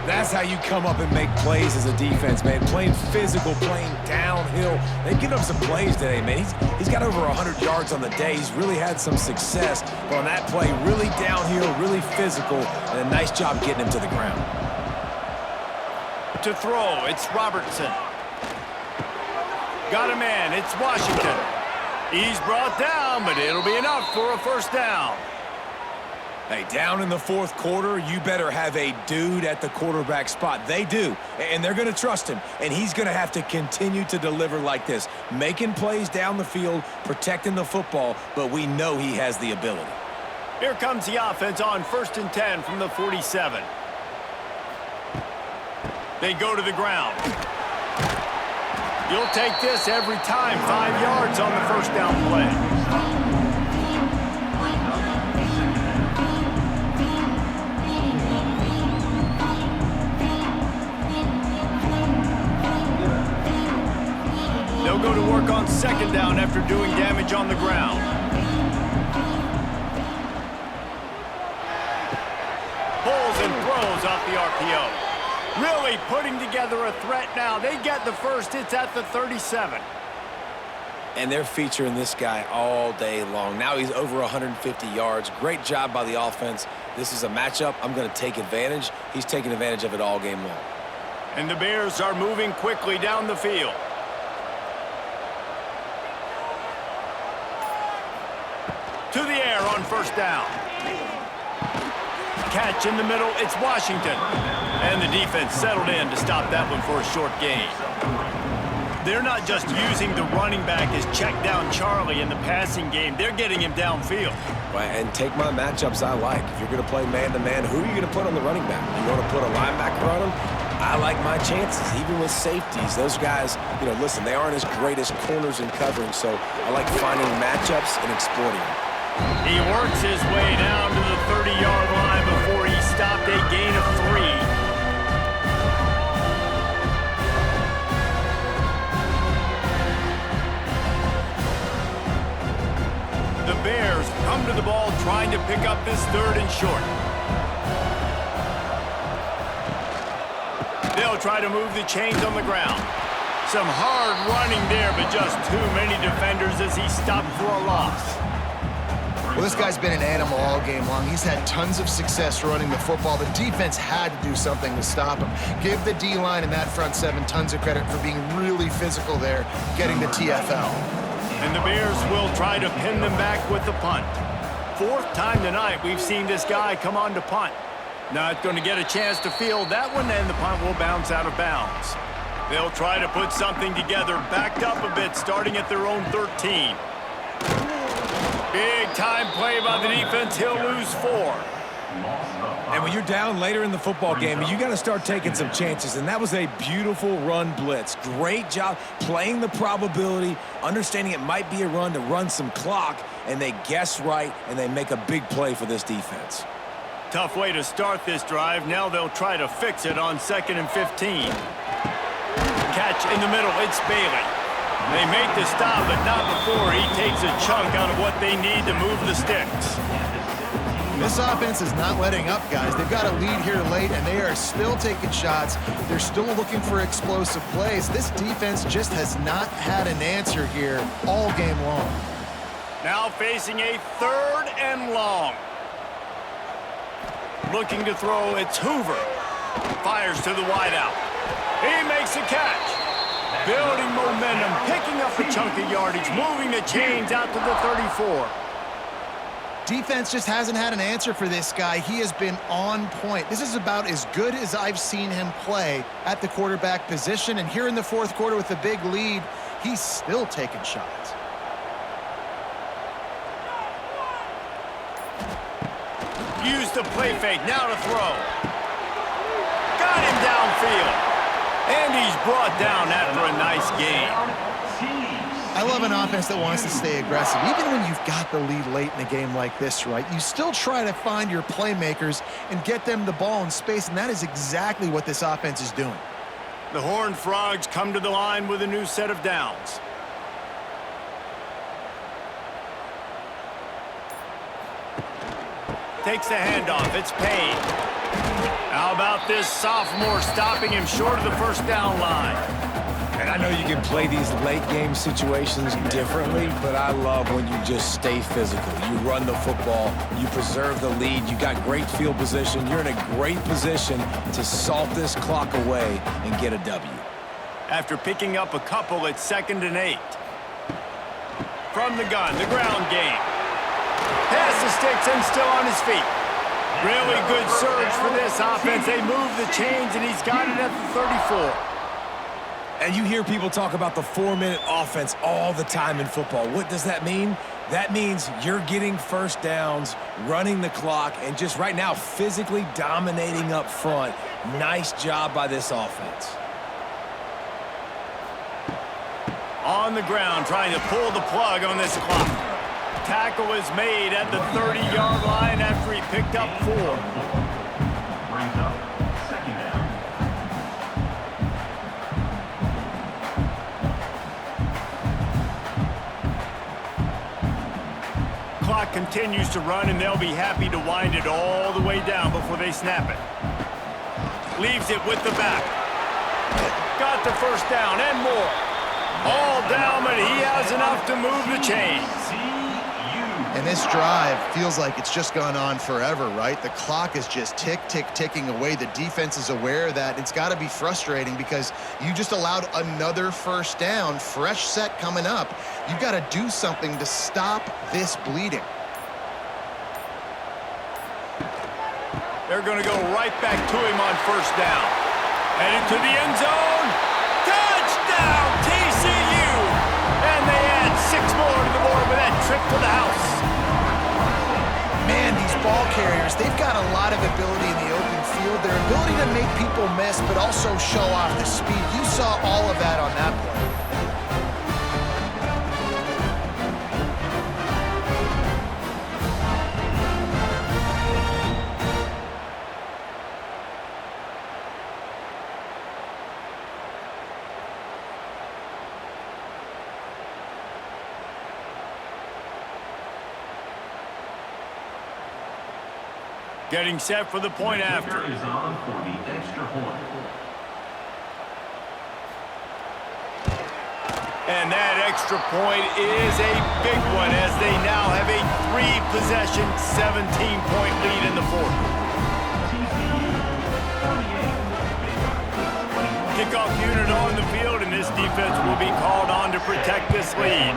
That's how you come up and make plays as a defense, man. Playing physical, playing downhill. They've given up some plays today, man. He's got over 100 yards on the day. He's really had some success. But on that play, really downhill, really physical, and a nice job getting him to the ground. To throw, it's Robertson. Got a man, it's Washington. He's brought down, but it'll be enough for a first down. Hey, down in the fourth quarter, you better have a dude at the quarterback spot. They do, and they're going to trust him, and he's going to have to continue to deliver like this, making plays down the field, protecting the football, but we know he has the ability. Here comes the offense on 1st and 10 from the 47. They go to the ground. You'll take this every time. 5 yards on the first down play. They'll go to work on 2nd down after doing damage on the ground. Pulls and throws off the RPO. Really putting together a threat now. They get the first. It's at the 37. And they're featuring this guy all day long. Now he's over 150 yards. Great job by the offense. This is a matchup. I'm going to take advantage. He's taking advantage of it all game long. And the Bears are moving quickly down the field. To the air on 1st down. Catch in the middle, it's Washington. And the defense settled in to stop that one for a short gain. They're not just using the running back as check down Charlie in the passing game. They're getting him downfield. Right, and take my matchups I like. If you're going to play man-to-man, who are you going to put on the running back? You want to put a linebacker on him? I like my chances, even with safeties. Those guys, listen, they aren't as great as corners and covering, so I like finding matchups and exploiting them. He works his way down to the 30-yard line before he stopped a gain of 3. The Bears come to the ball trying to pick up this 3rd and short. They'll try to move the chains on the ground. Some hard running there, but just too many defenders as he stopped for a loss. Well, this guy's been an animal all game long. He's had tons of success running the football. The defense had to do something to stop him. Give the D-line and that front 7 tons of credit for being really physical there, getting the TFL. And the Bears will try to pin them back with the punt. 4th time tonight we've seen this guy come on to punt. Not going to get a chance to field that one, and the punt will bounce out of bounds. They'll try to put something together, backed up a bit, starting at their own 13. Big time play by the defense. He'll lose 4. And when you're down later in the football game, you got to start taking some chances. And that was a beautiful run blitz. Great job playing the probability, understanding it might be a run to run some clock, and they guess right, and they make a big play for this defense. Tough way to start this drive. Now they'll try to fix it on 2nd and 15. Catch in the middle. It's Baylor. They make the stop, but not before he takes a chunk out of what they need to move the sticks. This offense is not letting up, guys. They've got a lead here late, and they are still taking shots. They're still looking for explosive plays. This defense just has not had an answer here all game long. Now facing a 3rd and long. Looking to throw, it's Hoover. Fires to the wideout. He makes a catch. Building momentum, picking up a chunk of yardage, moving the chains out to the 34. Defense just hasn't had an answer for this guy. He has been on point. This is about as good as I've seen him play at the quarterback position. And here in the 4th quarter with a big lead, he's still taking shots. Use the play fake, now to throw. Got him downfield. And he's brought down after a nice gain. I love an offense that wants to stay aggressive. Even when you've got the lead late in a game like this, right, you still try to find your playmakers and get them the ball in space, and that is exactly what this offense is doing. The Horned Frogs come to the line with a new set of downs. Takes the handoff, it's Payne. How about this sophomore stopping him short of the 1st down line? And I know you can play these late game situations differently, but I love when you just stay physical. You run the football, you preserve the lead, you got great field position. You're in a great position to salt this clock away and get a W. After picking up a couple at 2nd and 8. From the gun, the ground game. Pass the sticks and still on his feet. Really good surge for this offense. They move the chains, and he's got it at the 34. And you hear people talk about the 4-minute offense all the time in football. What does that mean? That means you're getting 1st downs, running the clock, and just right now physically dominating up front. Nice job by this offense. On the ground, trying to pull the plug on this clock. Tackle is made at the 30-yard line after he picked up 4. Brings up 2nd down. Clock continues to run, and they'll be happy to wind it all the way down before they snap it. Leaves it with the back. Got the 1st down and more. All down, but he has enough to move the chains. And this drive feels like it's just gone on forever, right? The clock is just ticking away. The defense is aware of that. It's got to be frustrating because you just allowed another 1st down, fresh set coming up. You've got to do something to stop this bleeding. They're going to go right back to him on 1st down. Headed to the end zone. Touchdown, TCU! And they add 6 more to the board with that trip to the house. Man, these ball carriers, they've got a lot of ability in the open field. Their ability to make people miss, but also show off the speed. You saw all of that on that play. Getting set for the point after. Is on for the extra point. And that extra point is a big one as they now have a 3-possession, 17-point lead in the 4th. Kickoff unit on the field, and this defense will be called on to protect this lead.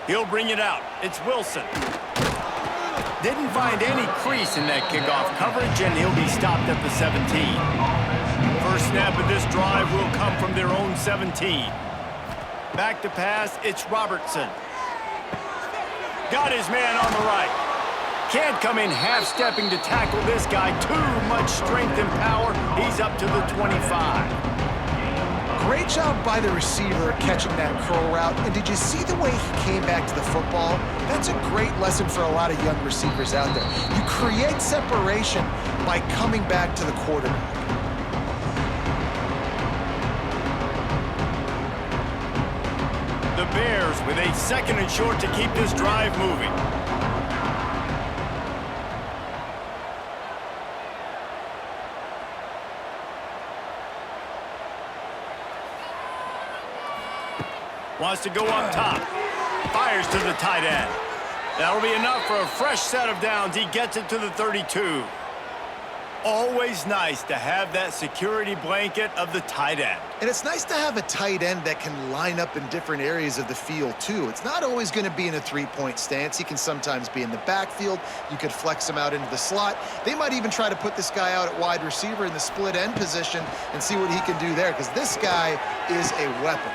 He'll bring it out. It's Wilson. Didn't find any crease in that kickoff coverage, and he'll be stopped at the 17. First snap of this drive will come from their own 17. Back to pass, it's Robertson. Got his man on the right. Can't come in half-stepping to tackle this guy. Too much strength and power. He's up to the 25. Great job by the receiver catching that curl route. And did you see the way he came back to the football? That's a great lesson for a lot of young receivers out there. You create separation by coming back to the quarterback. Bears with a 2nd and short to keep this drive moving. Wants to go up top. Fires to the tight end. That'll be enough for a fresh set of downs. He gets it to the 32. Always nice to have that security blanket of the tight end. And it's nice to have a tight end that can line up in different areas of the field, too. It's not always going to be in a three-point stance. He can sometimes be in the backfield. You could flex him out into the slot. They might even try to put this guy out at wide receiver in the split end position and see what he can do there, because this guy is a weapon.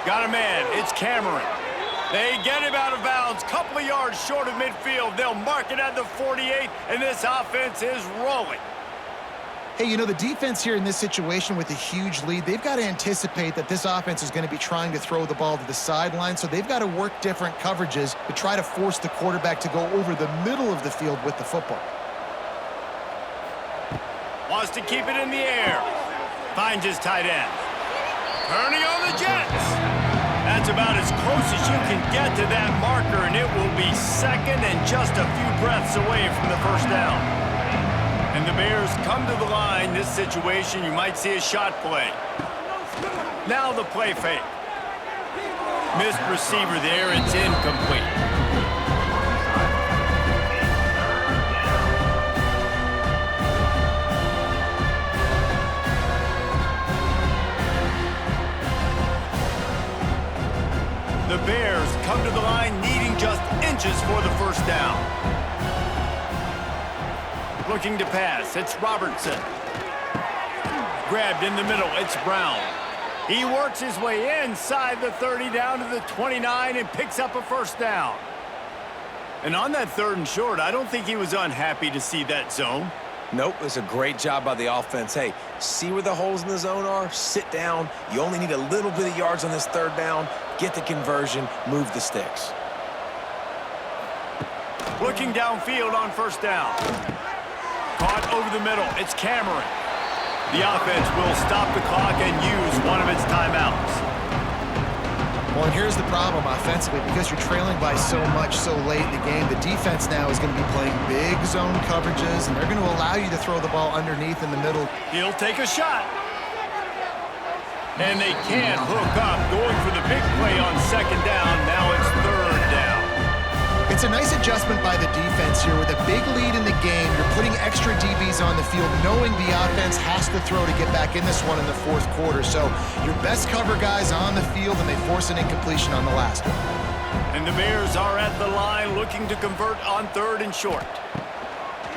Got a man. It's Cameron. They get him out of bounds. Couple of yards short of midfield. They'll mark it at the 48, and this offense is rolling. Hey, you know, the defense here in this situation with a huge lead, they've got to anticipate that this offense is going to be trying to throw the ball to the sideline, so they've got to work different coverages to try to force the quarterback to go over the middle of the field with the football. Wants to keep it in the air. Finds his tight end. Turning on the Jets. That's about as close as you can get to that marker, and it will be 2nd and just a few breaths away from the first down. And the Bears come to the line. This situation, you might see a shot play. Now the play fake. Missed receiver there. It's incomplete. The Bears come to the line needing just inches for the first down. Looking to pass, it's Robertson. Grabbed in the middle, it's Brown. He works his way inside the 30 down to the 29 and picks up a first down. And on that 3rd and short, I don't think he was unhappy to see that zone. Nope, it's a great job by the offense. Hey, see where the holes in the zone are? Sit down. You only need a little bit of yards on this 3rd down. Get the conversion, move the sticks. Looking downfield on first down. Caught over the middle, it's Cameron. The offense will stop the clock and use one of its timeouts. Well, and here's the problem offensively. Because you're trailing by so much so late in the game, the defense now is going to be playing big zone coverages, and they're going to allow you to throw the ball underneath in the middle. He'll take a shot. And they can't hook up, going for the big play on 2nd down. Now it's 3rd down. It's a nice adjustment by the defense here. With a big lead in the game, you're putting extra DBs on the field, knowing the offense has to throw to get back in this one in the 4th quarter. So your best cover guys on the field, and they force an incompletion on the last one. And the Bears are at the line looking to convert on 3rd and short.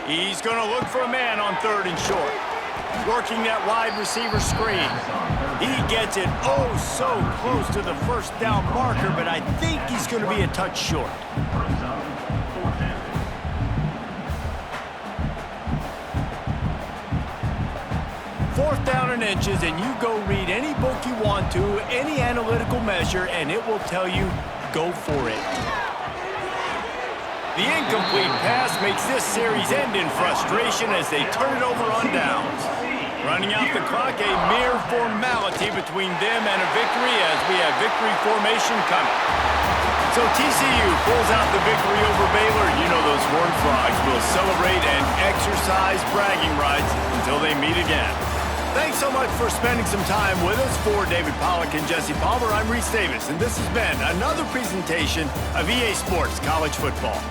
He's going to look for a man on 3rd and short. Working that wide receiver screen. He gets it oh so close to the first down marker, but I think he's going to be a touch short. 4th down and inches, and you go read any book you want to, any analytical measure, and it will tell you, go for it. The incomplete pass makes this series end in frustration as they turn it over on downs. Running out the clock, a mere formality between them and a victory as we have victory formation coming. So TCU pulls out the victory over Baylor. You know those Horned Frogs will celebrate and exercise bragging rights until they meet again. Thanks so much for spending some time with us. For David Pollack and Jesse Palmer, I'm Reese Davis, and this has been another presentation of EA Sports College Football.